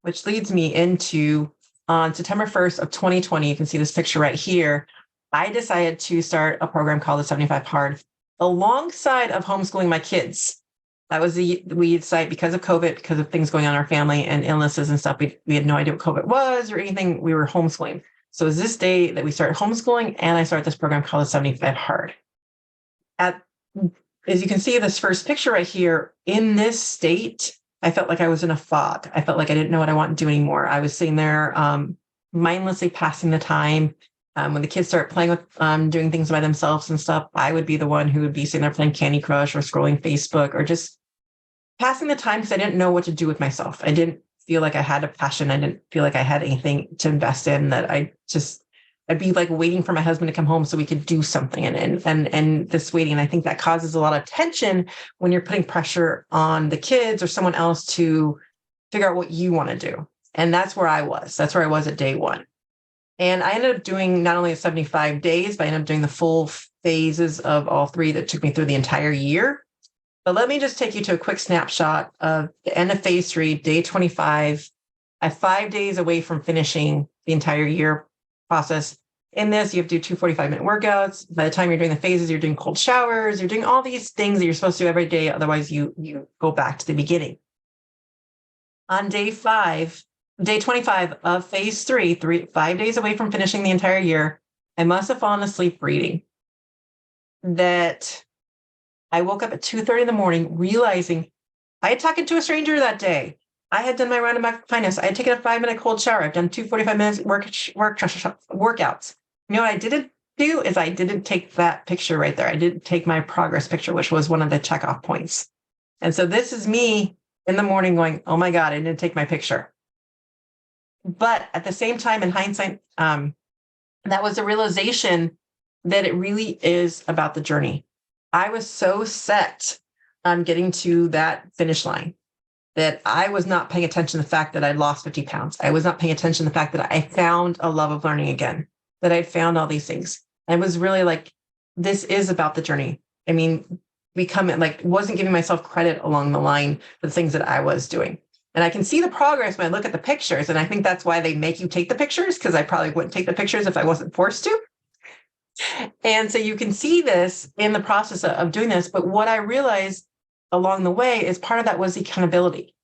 which leads me into on September 1st of 2020, you can see this picture right here. I decided to start a program called the 75 Hard alongside of homeschooling my kids. That was we decided because of COVID, because of things going on in our family and illnesses and stuff, we had no idea what COVID was or anything. We were homeschooling. So it was this day that we started homeschooling, and I started this program called the 75 Hard. As you can see, this first picture right here, in this state, I felt like I was in a fog. I felt like I didn't know what I wanted to do anymore. I was sitting there mindlessly passing the time. When the kids start playing with doing things by themselves and stuff, I would be the one who would be sitting there playing Candy Crush or scrolling Facebook or just passing the time because I didn't know what to do with myself. I didn't feel like I had a passion. I didn't feel like I had anything to invest in, that I'd be like waiting for my husband to come home so we could do something and this waiting. And I think that causes a lot of tension when you're putting pressure on the kids or someone else to figure out what you want to do. And that's where I was. That's where I was at day one. And I ended up doing not only 75 days, but I ended up doing the full phases of all three that took me through the entire year. But let me just take you to a quick snapshot of the end of phase 3, day 25. I'm 5 days away from finishing the entire year process. In this, you have to do 2 45-minute workouts. By the time you're doing the phases, you're doing cold showers, you're doing all these things that you're supposed to do every day. Otherwise, you go back to the beginning. On day 25 of phase 3, 5 days away from finishing the entire year, I must have fallen asleep reading. That I woke up at 2:30 in the morning, realizing I had talked to a stranger that day. I had done my round of kindness. I had taken a 5-minute cold shower. I've done 2 45-minute workouts. You know what I didn't do is I didn't take that picture right there. I didn't take my progress picture, which was one of the checkoff points. And so this is me in the morning going, oh my God, I didn't take my picture. But at the same time, in hindsight, that was a realization that it really is about the journey. I was so set on getting to that finish line that I was not paying attention to the fact that I'd lost 50 pounds. I was not paying attention to the fact that I found a love of learning again, that I'd found all these things. I was really like, this is about the journey. I mean, wasn't giving myself credit along the line for the things that I was doing. And I can see the progress when I look at the pictures. And I think that's why they make you take the pictures, because I probably wouldn't take the pictures if I wasn't forced to. And so you can see this in the process of doing this. But what I realized along the way is part of that was accountability.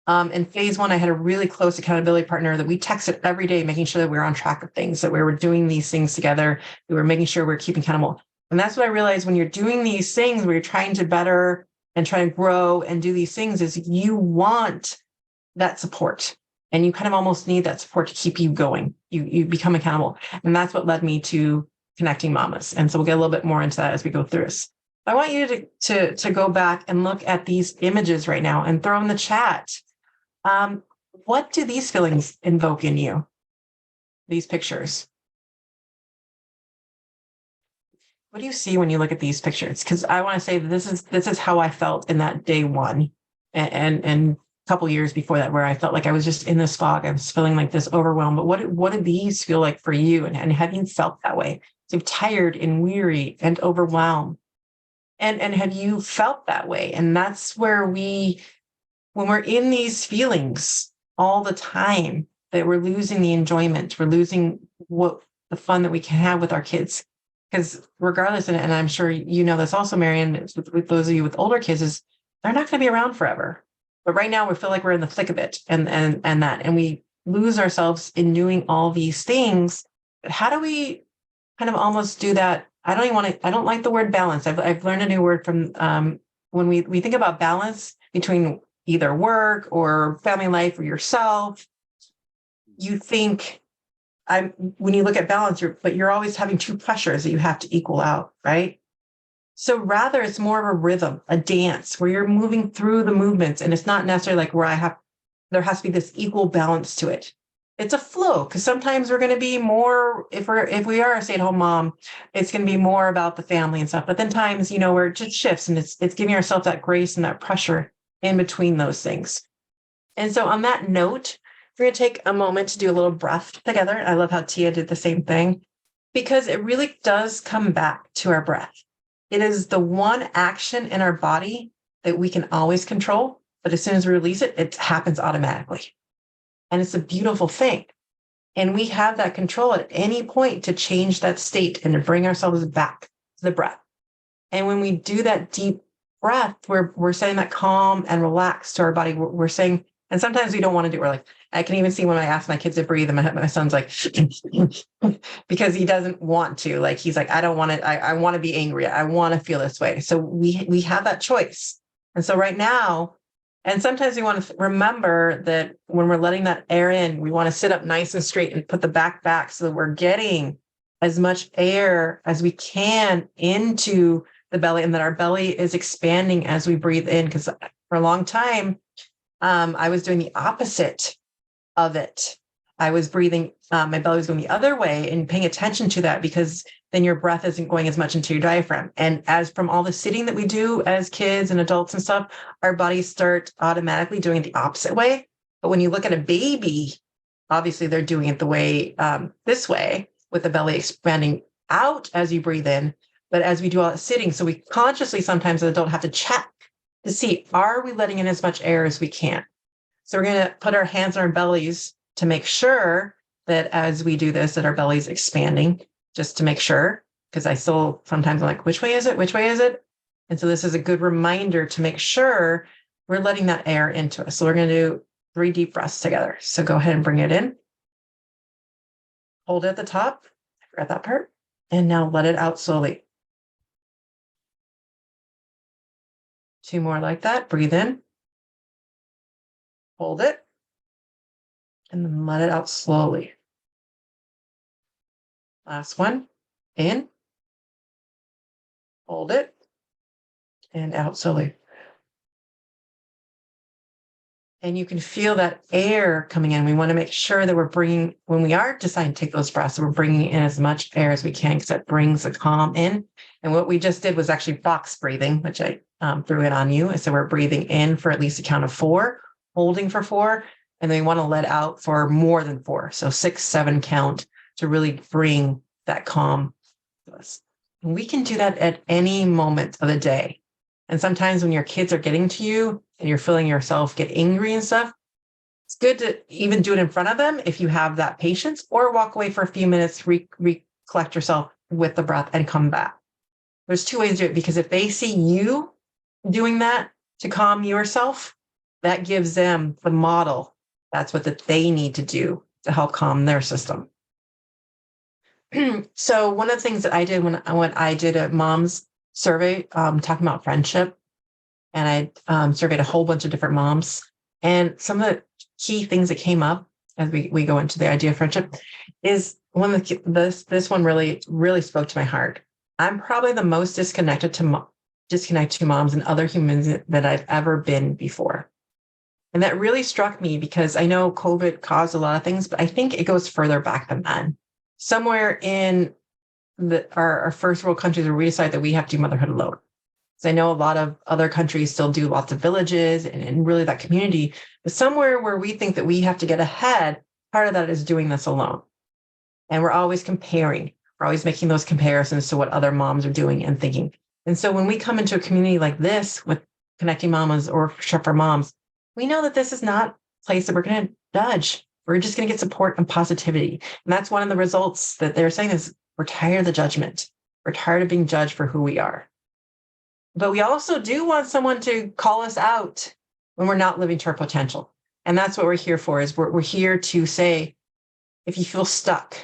In phase 1, I had a really close accountability partner that we texted every day, making sure that we were on track of things, that we were doing these things together. We were making sure we were keeping accountable. And that's what I realized when you're doing these things, where you're trying to better and try to grow and do these things, is you want that support. And you kind of almost need that support to keep you going. You become accountable. And that's what led me to Connecting Mamas. And so we'll get a little bit more into that as we go through this. I want you to go back and look at these images right now and throw in the chat. What do these feelings invoke in you? These pictures. What do you see when you look at these pictures? Because I want to say that this is how I felt in that day one and a couple years before that, where I felt like I was just in this fog. I was feeling like this overwhelmed. But what did these feel like for you? And have you felt that way? So tired and weary and overwhelmed. And have you felt that way? And that's where when we're in these feelings all the time, that we're losing the enjoyment, we're losing the fun that we can have with our kids. Because regardless, and I'm sure you know this also, Marian, with those of you with older kids, is they're not going to be around forever. But right now we feel like we're in the thick of it and we lose ourselves in doing all these things. But how do we kind of almost do that? I don't like the word balance. I've learned a new word from when we think about balance between either work or family life or yourself. You think when you look at balance, you're always having 2 pressures that you have to equal out, right? So rather, it's more of a rhythm, a dance, where you're moving through the movements, and it's not necessarily like there has to be this equal balance to it. It's a flow, because sometimes we're going to be more, if we are a stay-at-home mom, it's going to be more about the family and stuff. But then times, where it just shifts, and it's giving ourselves that grace and that pressure in between those things. And so on that note, we're going to take a moment to do a little breath together. I love how Tia did the same thing. Because it really does come back to our breath. It is the one action in our body that we can always control, but as soon as we release it, it happens automatically. And it's a beautiful thing. And we have that control at any point to change that state and to bring ourselves back to the breath. And when we do that deep breath, we're saying that calm and relaxed to our body. We're saying, and sometimes we don't want to do it. We're like, I can even see when I ask my kids to breathe, and my son's like, because he doesn't want to. Like, he's like, I don't want to, I want to be angry. I want to feel this way. So we have that choice. And so right now, and sometimes we want to remember that when we're letting that air in, we want to sit up nice and straight and put the back so that we're getting as much air as we can into the belly, and that our belly is expanding as we breathe in. Because for a long time, I was doing the opposite of it. I was breathing, my belly was going the other way, and paying attention to that, because then your breath isn't going as much into your diaphragm. And as from all the sitting that we do as kids and adults and stuff, our bodies start automatically doing it the opposite way. But when you look at a baby, obviously they're doing it the way, this way, with the belly expanding out as you breathe in. But as we do all that sitting, so we consciously sometimes as an adult have to check to see, are we letting in as much air as we can? So we're going to put our hands on our bellies to make sure that as we do this, that our belly's expanding, just to make sure, because I still sometimes I'm like, which way is it? Which way is it? And so this is a good reminder to make sure we're letting that air into us. So we're going to do 3 deep breaths together. So go ahead and bring it in. Hold it at the top. I forgot that part. And now let it out slowly. 2 more like that. Breathe in. Hold it. And then let it out slowly. Last one. In. Hold it. And out slowly. And you can feel that air coming in. We want to make sure that we're bringing, when we are deciding to take those breaths, we're bringing in as much air as we can, because that brings the calm in. And what we just did was actually box breathing, which I threw it on you. So we're breathing in for at least a count of 4, holding for 4, and then we want to let out for more than 4. So 6, 7 count to really bring that calm to us. And we can do that at any moment of the day. And sometimes when your kids are getting to you and you're feeling yourself get angry and stuff, it's good to even do it in front of them if you have that patience, or walk away for a few minutes, recollect yourself with the breath and come back. There's 2 ways to do it, because if they see you doing that to calm yourself, that gives them the model. That's what that they need to do to help calm their system. So one of the things that I did when I did a mom's survey, talking about friendship, and I surveyed a whole bunch of different moms, and some of the key things that came up as we go into the idea of friendship is this one really spoke to my heart. I'm probably the most disconnected to moms and other humans that I've ever been before. And that really struck me, because I know COVID caused a lot of things, but I think it goes further back than that. Somewhere in our first world countries where we decide that we have to do motherhood alone. So I know a lot of other countries still do lots of villages and really that community, but somewhere where we think that we have to get ahead, part of that is doing this alone. And we're always comparing. We're always making those comparisons to what other moms are doing and thinking. And so when we come into a community like this with Connecting Mamas or Workshop for Moms, we know that this is not a place that we're going to judge. We're just going to get support and positivity. And that's one of the results that they're saying is we're tired of the judgment. We're tired of being judged for who we are. But we also do want someone to call us out when we're not living to our potential. And that's what we're here for, is we're here to say, if you feel stuck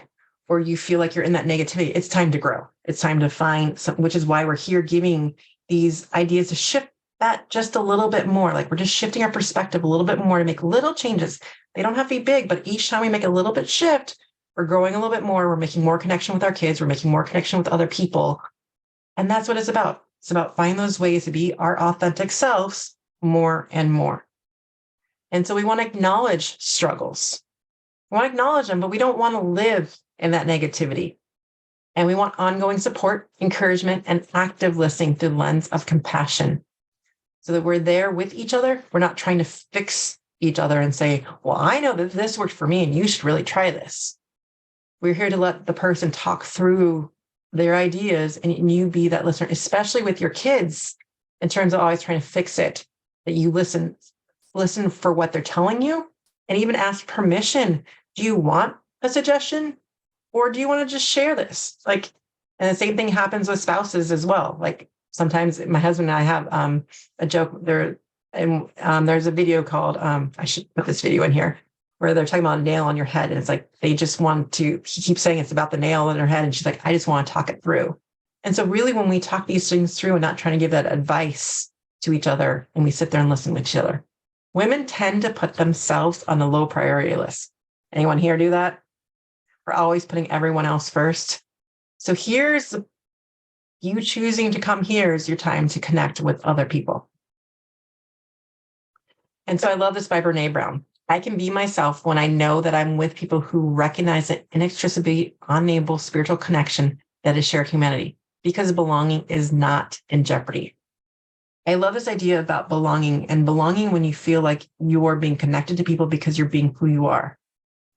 or you feel like you're in that negativity, it's time to grow. It's time to find some, which is why we're here giving these ideas to shift that just a little bit more. Like, we're just shifting our perspective a little bit more to make little changes. They don't have to be big, but each time we make a little bit shift, we're growing a little bit more. We're making more connection with our kids. We're making more connection with other people. And that's what it's about. It's about finding those ways to be our authentic selves more and more. And so we want to acknowledge struggles. We want to acknowledge them, but we don't want to live in that negativity. And we want ongoing support, encouragement, and active listening through the lens of compassion, so that we're there with each other. We're not trying to fix each other and say, well, I know that this worked for me and you should really try this. We're here to let the person talk through their ideas and you be that listener, especially with your kids, in terms of always trying to fix it, that you listen for what they're telling you and even ask permission. Do you want a suggestion or do you want to just share this? Like, and the same thing happens with spouses as well. Like sometimes my husband and I have a joke there, and there's a video called, I should put this video in here, where they're talking about a nail on your head. And it's like, they just want to, he keeps saying it's about the nail in her head. And she's like, I just want to talk it through. And so really when we talk these things through and not trying to give that advice to each other and we sit there and listen to each other, women tend to put themselves on the low priority list. Anyone here do that? We're always putting everyone else first. So here's you choosing to come here is your time to connect with other people. And so I love this by Brene Brown. I can be myself when I know that I'm with people who recognize the inextricably unable spiritual connection that is shared humanity, because belonging is not in jeopardy. I love this idea about belonging, and belonging when you feel like you are being connected to people because you're being who you are.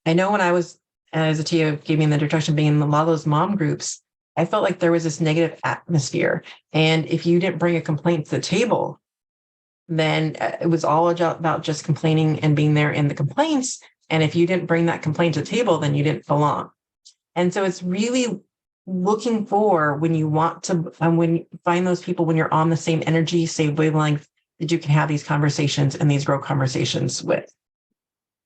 I know when I was, as Attiya gave me the introduction, being in a lot of those mom groups, I felt like there was this negative atmosphere. And if you didn't bring a complaint to the table, then it was all about just complaining and being there in the complaints. And if you didn't bring that complaint to the table, then you didn't belong. And so it's really looking for when you want to, when you find those people, when you're on the same energy, same wavelength, that you can have these conversations and these grow conversations with.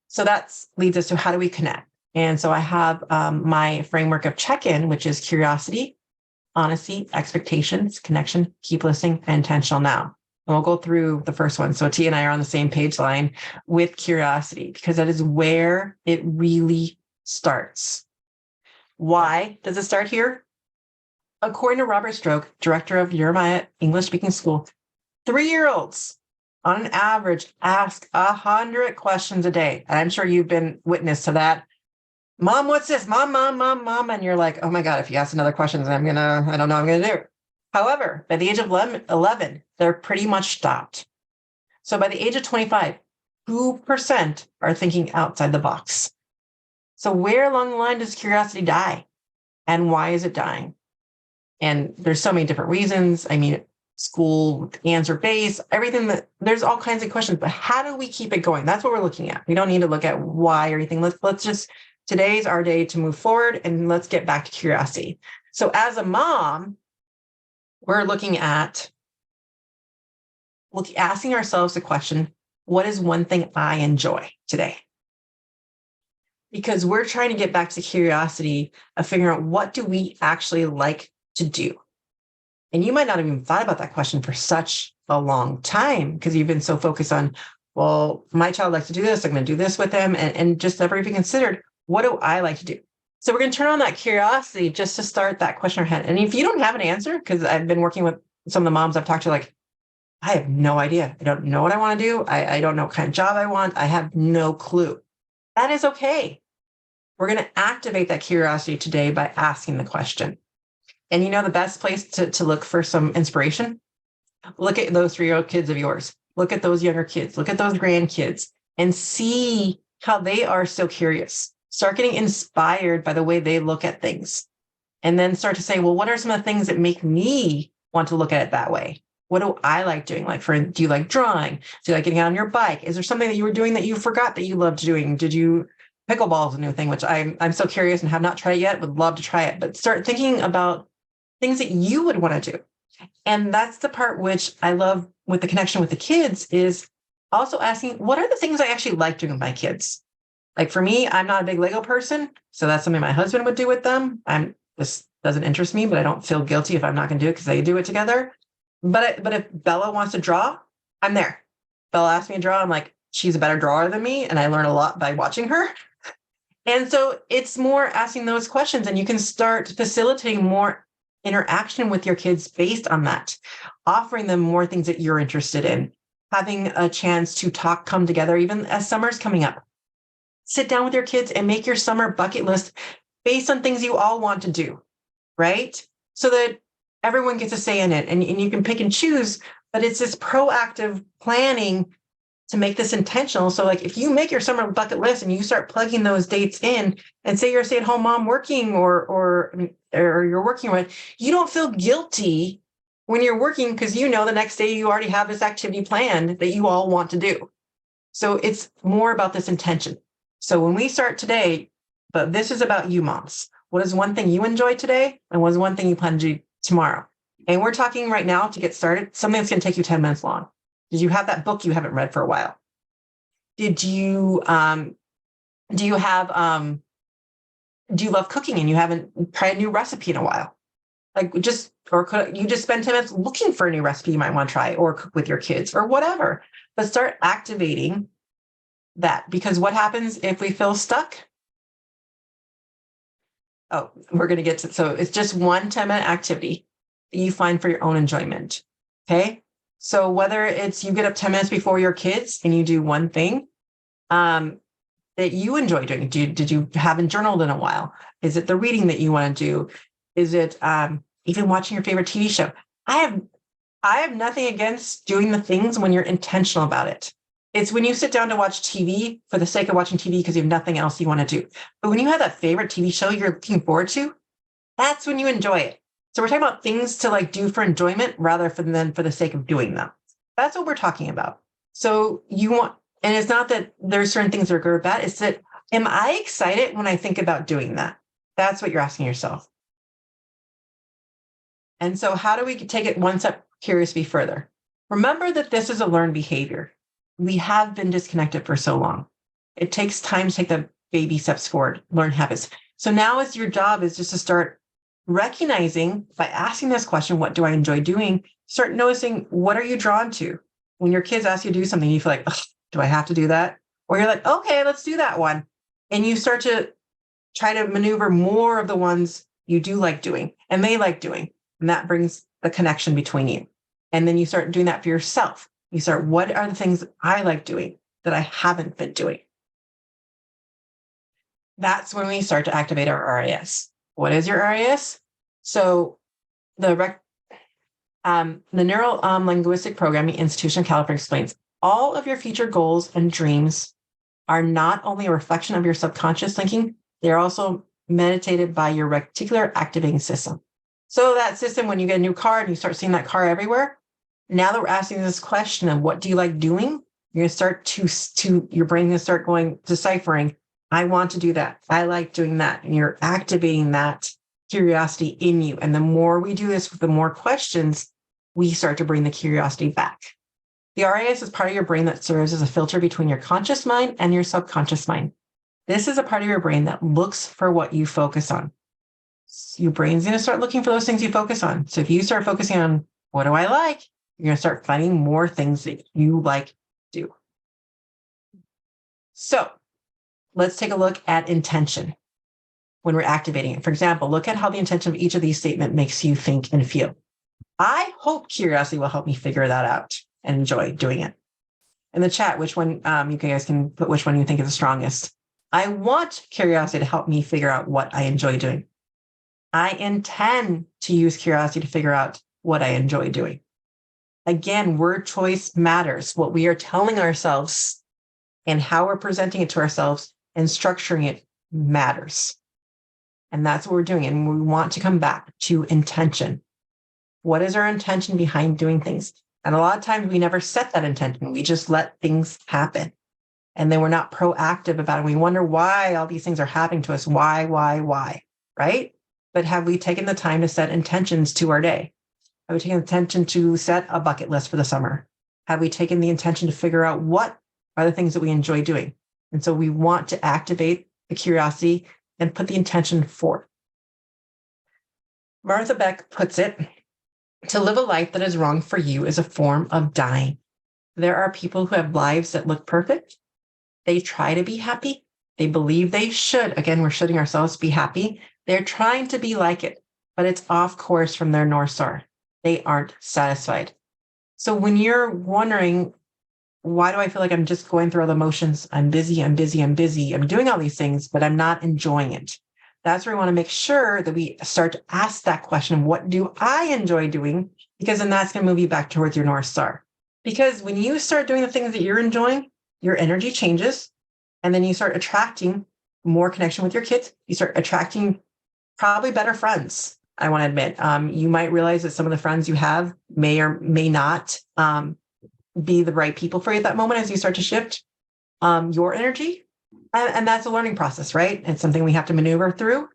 So that leads us to how do we connect? And so I have my framework of check-in, which is curiosity, honesty, expectations, connection, keep listening, and intentional now. And we'll go through the first one. So Attiya and I are on the same page line with curiosity, because that is where it really starts. Why does it start here? According to Robert Stroke, director of Jeremiah English Speaking School, 3-year-olds on an average ask 100 questions a day. And I'm sure you've been witness to that. Mom, what's this? Mom. And you're like, oh my God, if you ask another question, I don't know what I'm going to do. However, by the age of 11, they're pretty much stopped. So by the age of 25, 2% are thinking outside the box. So where along the line does curiosity die? And why is it dying? And there's so many different reasons. I mean, school, answer base, everything that there's all kinds of questions, but how do we keep it going? That's what we're looking at. We don't need to look at why or anything. Let's just, today's our day to move forward and let's get back to curiosity. So as a mom, we're looking at asking ourselves the question, what is one thing I enjoy today? Because we're trying to get back to curiosity of figuring out what do we actually like to do. And you might not have even thought about that question for such a long time because you've been so focused on, well, my child likes to do this, I'm going to do this with them, and just never even considered, what do I like to do? So we're going to turn on that curiosity just to start that question in our head. And if you don't have an answer, because I've been working with some of the moms I've talked to, like, I have no idea. I don't know what I want to do. I don't know what kind of job I want. I have no clue. That is okay. We're going to activate that curiosity today by asking the question. And you know the best place to look for some inspiration? Look at those 3-year-old kids of yours. Look at those younger kids. Look at those grandkids and see how they are still curious. Start getting inspired by the way they look at things. And then start to say, well, what are some of the things that make me want to look at it that way? What do I like doing? Like, do you like drawing? Do you like getting out on your bike? Is there something that you were doing that you forgot that you loved doing? Pickleball is a new thing, which I'm so curious and have not tried it yet, would love to try it, but start thinking about things that you would want to do. And that's the part which I love with the connection with the kids is also asking, what are the things I actually like doing with my kids? Like for me, I'm not a big Lego person. So that's something my husband would do with them. This doesn't interest me, but I don't feel guilty if I'm not going to do it because they do it together. But if Bella wants to draw, I'm there. Bella asks me to draw. I'm like, she's a better drawer than me. And I learn a lot by watching her. And so it's more asking those questions and you can start facilitating more interaction with your kids based on that, offering them more things that you're interested in, having a chance to come together, even as summer's coming up. Sit down with your kids and make your summer bucket list based on things you all want to do, right? So that everyone gets a say in it and you can pick and choose, but it's this proactive planning to make this intentional. So like if you make your summer bucket list and you start plugging those dates in, and say you're a stay-at-home mom working or you're working with, you don't feel guilty when you're working because you know the next day you already have this activity planned that you all want to do. So it's more about this intention. So when we start today, but this is about you moms. What is one thing you enjoy today? And what is one thing you plan to do tomorrow? And we're talking right now to get started, something that's going to take you 10 minutes long. Did you have that book you haven't read for a while? Do you love cooking and you haven't tried a new recipe in a while? Like could you just spend 10 minutes looking for a new recipe you might want to try or cook with your kids or whatever, but start activating that, because what happens if we feel stuck? Oh, we're going to get to, so it's just one 10-minute activity that you find for your own enjoyment. Okay. So whether it's you get up 10 minutes before your kids and you do one thing that you enjoy doing. Did you haven't journaled in a while? Is it the reading that you want to do? Is it even watching your favorite TV show? I have nothing against doing the things when you're intentional about it. It's when you sit down to watch TV for the sake of watching TV because you have nothing else you want to do. But when you have that favorite TV show you're looking forward to, that's when you enjoy it. So we're talking about things to like do for enjoyment rather than for the sake of doing them. That's what we're talking about. So you want, and it's not that there's certain things that are good or bad. It's that, am I excited when I think about doing that? That's what you're asking yourself. And so how do we take it one step curiously further? Remember that this is a learned behavior. We have been disconnected for so long. It takes time to take the baby steps forward, learn habits. So now it's your job is just to start recognizing by asking this question, what do I enjoy doing? Start noticing, what are you drawn to? When your kids ask you to do something, you feel like, do I have to do that? Or you're like, okay, let's do that one. And you start to try to maneuver more of the ones you do like doing and they like doing. And that brings the connection between you. And then you start doing that for yourself. You start, what are the things I like doing that I haven't been doing? That's when we start to activate our RIS. What is your RIS? So the Neuro-Linquistic Programming Institution of California explains all of your future goals and dreams are not only a reflection of your subconscious thinking, they're also meditated by your reticular activating system. So that system, when you get a new car and you start seeing that car everywhere, now that we're asking this question of what do you like doing, you're going to start to your brain going to start going deciphering, I want to do that. I like doing that. And you're activating that curiosity in you. And the more we do this with the more questions, we start to bring the curiosity back. The RIS is part of your brain that serves as a filter between your conscious mind and your subconscious mind. This is a part of your brain that looks for what you focus on. Your brain's going to start looking for those things you focus on. So if you start focusing on what do I like, you're going to start finding more things that you like to do. So let's take a look at intention when we're activating it. For example, look at how the intention of each of these statements makes you think and feel. I hope curiosity will help me figure that out and enjoy doing it. In the chat, which one, you guys can put which one you think is the strongest. I want curiosity to help me figure out what I enjoy doing. I intend to use curiosity to figure out what I enjoy doing. Again, word choice matters. What we are telling ourselves and how we're presenting it to ourselves and structuring it matters. And that's what we're doing. And we want to come back to intention. What is our intention behind doing things? And a lot of times we never set that intention. We just let things happen. And then we're not proactive about it. We wonder why all these things are happening to us. Why, right? But have we taken the time to set intentions to our day? Have we taken the intention to set a bucket list for the summer? Have we taken the intention to figure out what are the things that we enjoy doing? And so we want to activate the curiosity and put the intention forth. Martha Beck puts it, to live a life that is wrong for you is a form of dying. There are people who have lives that look perfect. They try to be happy. They believe they should. Again, we're shoulding ourselves be happy. They're trying to be like it, but it's off course from their North Star. They aren't satisfied. So when you're wondering, why do I feel like I'm just going through all the motions? I'm busy. I'm doing all these things, but I'm not enjoying it. That's where we want to make sure that we start to ask that question, what do I enjoy doing? Because then that's going to move you back towards your North Star. Because when you start doing the things that you're enjoying, your energy changes. And then you start attracting more connection with your kids. You start attracting probably better friends. I want to admit, you might realize that some of the friends you have may or may not be the right people for you at that moment as you start to shift your energy. And that's a learning process, right? It's something we have to maneuver through.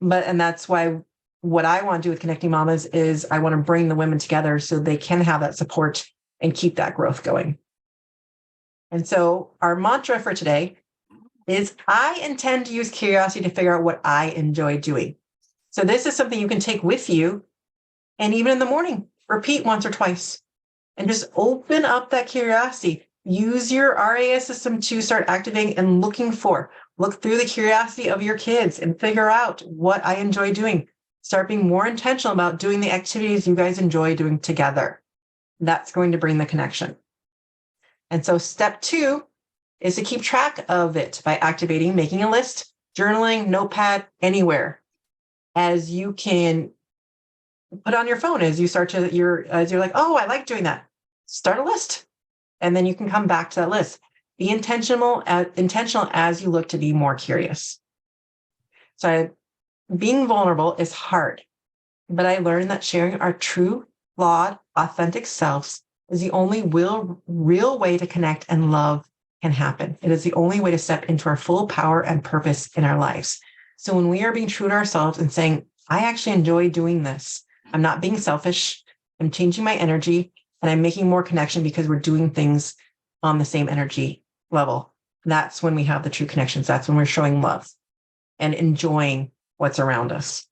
And that's why what I want to do with Connecting Mamas is I want to bring the women together so they can have that support and keep that growth going. And so our mantra for today is I intend to use curiosity to figure out what I enjoy doing. So this is something you can take with you. And even in the morning, repeat once or twice and just open up that curiosity. Use your RAS system to start activating and look through the curiosity of your kids and figure out what I enjoy doing. Start being more intentional about doing the activities you guys enjoy doing together. That's going to bring the connection. And so step 2 is to keep track of it by activating, making a list, journaling, notepad, anywhere. As you can put on your phone as you start to, as you're like, oh, I like doing that. Start a list. And then you can come back to that list. Be intentional as you look to be more curious. So being vulnerable is hard, but I learned that sharing our true, flawed, authentic selves is the only real way to connect and love can happen. It is the only way to step into our full power and purpose in our lives. So when we are being true to ourselves and saying, I actually enjoy doing this, I'm not being selfish, I'm changing my energy, and I'm making more connection because we're doing things on the same energy level. That's when we have the true connections. That's when we're showing love and enjoying what's around us.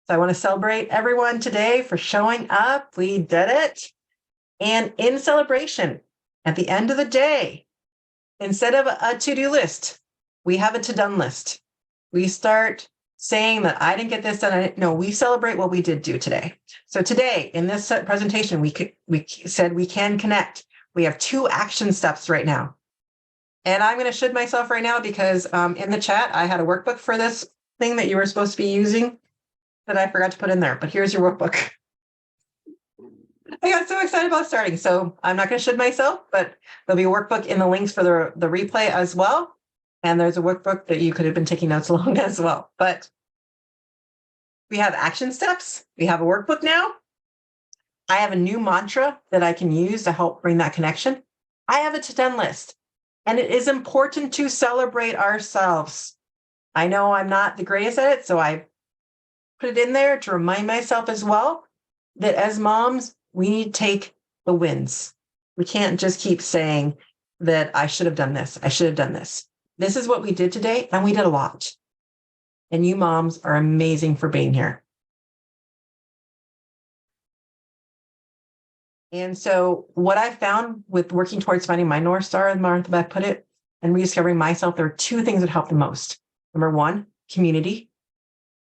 So I want to celebrate everyone today for showing up. We did it. And in celebration, at the end of the day, instead of a to-do list, we have a to-done list. We start saying that I didn't get this done. No, we celebrate what we did do today. So today in this presentation, we said we can connect. We have 2 action steps right now. And I'm going to should myself right now because in the chat, I had a workbook for this thing that you were supposed to be using that I forgot to put in there. But here's your workbook. I got so excited about starting. So I'm not going to should myself, but there'll be a workbook in the links for the replay as well. And there's a workbook that you could have been taking notes along as well. But we have action steps. We have a workbook now. I have a new mantra that I can use to help bring that connection. I have a to-done list. And it is important to celebrate ourselves. I know I'm not the greatest at it, so I put it in there to remind myself as well that as moms, we need to take the wins. We can't just keep saying that I should have done this. I should have done this. This is what we did today, and we did a lot. And you moms are amazing for being here. And so what I found with working towards finding my North Star, as Martha Beck put it, and rediscovering myself, there are 2 things that help the most. Number 1, community.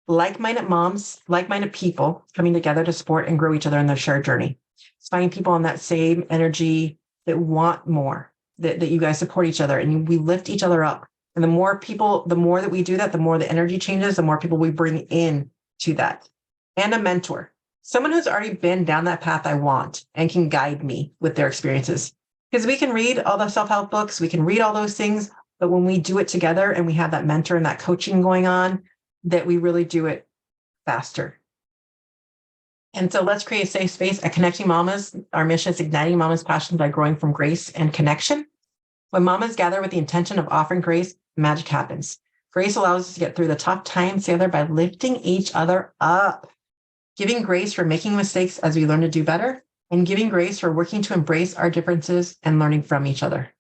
Like-minded moms, like-minded people coming together to support and grow each other in their shared journey. It's finding people on that same energy that want more, that you guys support each other and we lift each other up. And the more that we do that, the more the energy changes, the more people we bring in to that. And a mentor, someone who's already been down that path I want and can guide me with their experiences. Because we can read all the self-help books, we can read all those things, but when we do it together and we have that mentor and that coaching going on, that we really do it faster. And so let's create a safe space at Connecting Mamas. Our mission is igniting mamas' passion by growing from grace and connection. When mamas gather with the intention of offering grace, magic happens. Grace allows us to get through the tough times together by lifting each other up, giving grace for making mistakes as we learn to do better, and giving grace for working to embrace our differences and learning from each other.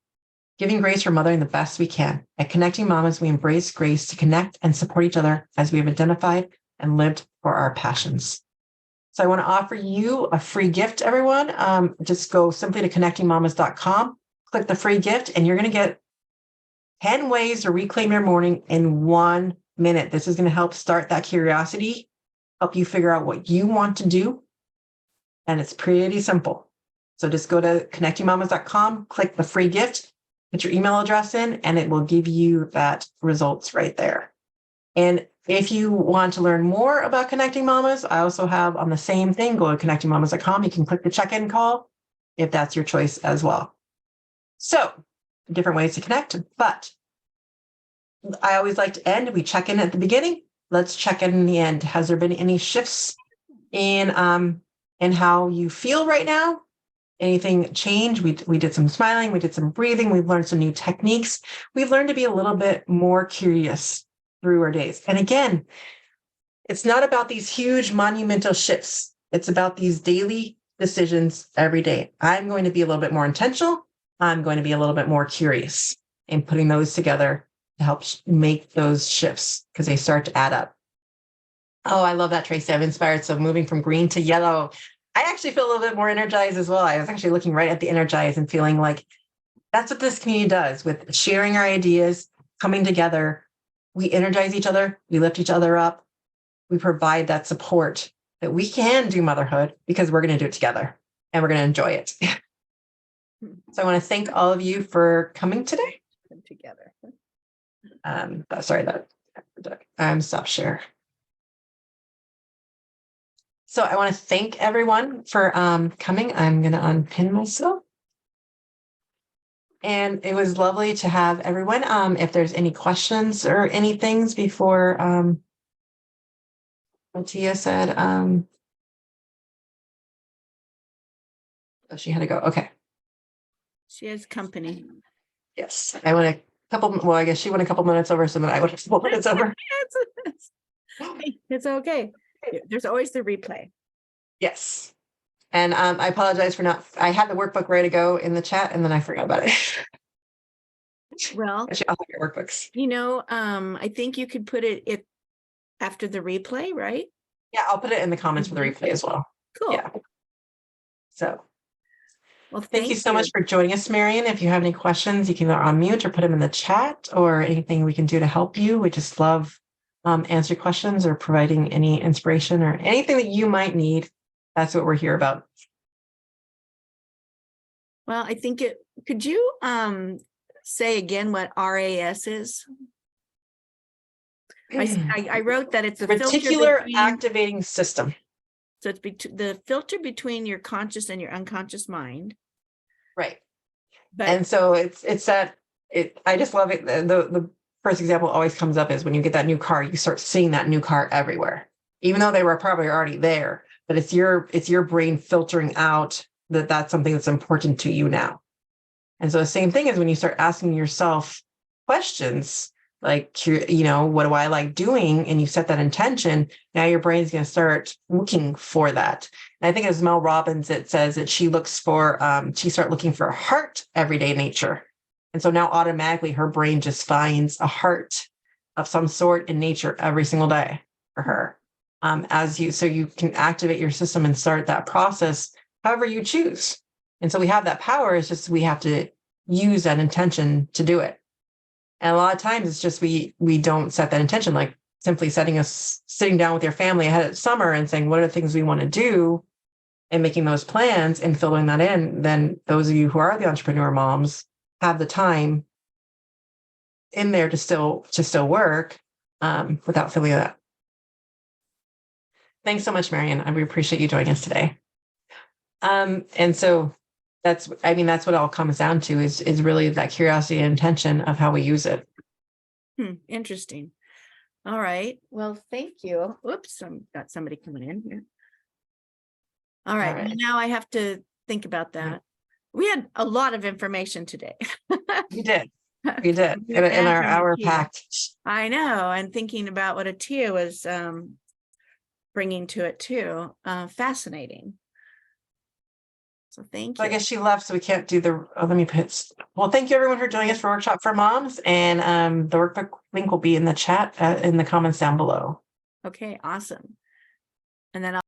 Giving grace for mothering the best we can. At Connecting Mamas, we embrace grace to connect and support each other as we have identified and lived for our passions. So I want to offer you a free gift, everyone. Just go simply to connectingmamas.com, click the free gift, and you're going to get 10 ways to reclaim your morning in 1 minute. This is going to help start that curiosity, help you figure out what you want to do. And it's pretty simple. So just go to connectingmamas.com, click the free gift, put your email address in, and it will give you that results right there. And if you want to learn more about Connecting Mamas, I also have on the same thing, go to connectingmamas.com. You can click the check-in call. if that's your choice as well. So different ways to connect, but I always like to end. We check in at the beginning. Let's check in the end. Has there been any shifts in how you feel right now? Anything change? We did some smiling. We did some breathing. We've learned some new techniques. We've learned to be a little bit more curious through our days. And again, it's not about these huge monumental shifts. It's about these daily decisions every day. I'm going to be a little bit more intentional. I'm going to be a little bit more curious, and putting those together to help make those shifts because they start to add up. Oh, I love that, Tracy. I'm inspired. So moving from green to yellow, I actually feel a little bit more energized as well. I was actually looking right at the energize and feeling like that's what this community does with sharing our ideas, coming together. We energize each other. We lift each other up. We provide that support that we can do motherhood because we're going to do it together and we're going to enjoy it. So I want to thank all of you for coming today. Together. Sorry, stop share. So I want to thank everyone for coming. I'm going to unpin myself. And it was lovely to have everyone. If there's any questions or any things before Attiya said, she had to go. Okay. She has company. Yes. I went a couple, well, I guess she went a couple minutes over, so then I went a couple minutes over. It's okay. There's always the replay. Yes. And I apologize for I had the workbook ready to go in the chat and then I forgot about it. Well, Actually, I'll have your workbooks. I think you could put it after the replay, right? Yeah, I'll put it in the comments for the replay as well. Cool. Yeah. So, well, thank you so much for joining us, Marion. If you have any questions, you can unmute or put them in the chat or anything we can do to help you. We just love answer questions or providing any inspiration or anything that you might need. That's what we're here about. Well, I think could you say again what RAS is? I wrote that it's a reticular activating system. So it's the filter between your conscious and your unconscious mind. Right. And so it's that I just love it. The first example always comes up is when you get that new car, you start seeing that new car everywhere, even though they were probably already there, but it's your brain filtering out that that's something that's important to you now. And so the same thing is when you start asking yourself questions like, what do I like doing? And you set that intention. Now your brain's going to start looking for that. And I think as Mel Robbins, it says that she start looking for a heart everyday nature. And so now automatically her brain just finds a heart of some sort in nature every single day for her. So you can activate your system and start that process however you choose. And so we have that power. It's just we have to use that intention to do it. And a lot of times it's just we don't set that intention, like simply sitting down with your family ahead of summer and saying, what are the things we want to do and making those plans and filling that in. Then those of you who are the entrepreneur moms have the time in there to still work without feeling that. Thanks so much, Marion. We appreciate you joining us today. And so that's what it all comes down to is really that curiosity and intention of how we use it. Interesting. All right. Well, thank you. Oops, I've got somebody coming in here. All right. Well, now I have to think about that. We had a lot of information today. We did. In our hour packed. I know. And thinking about what Attiya was bringing to it too. Fascinating. So thank you. I guess she left, so we can't do thank you everyone for joining us for Workshop for Moms. And the workbook link will be in the chat in the comments down below. Okay, awesome. And then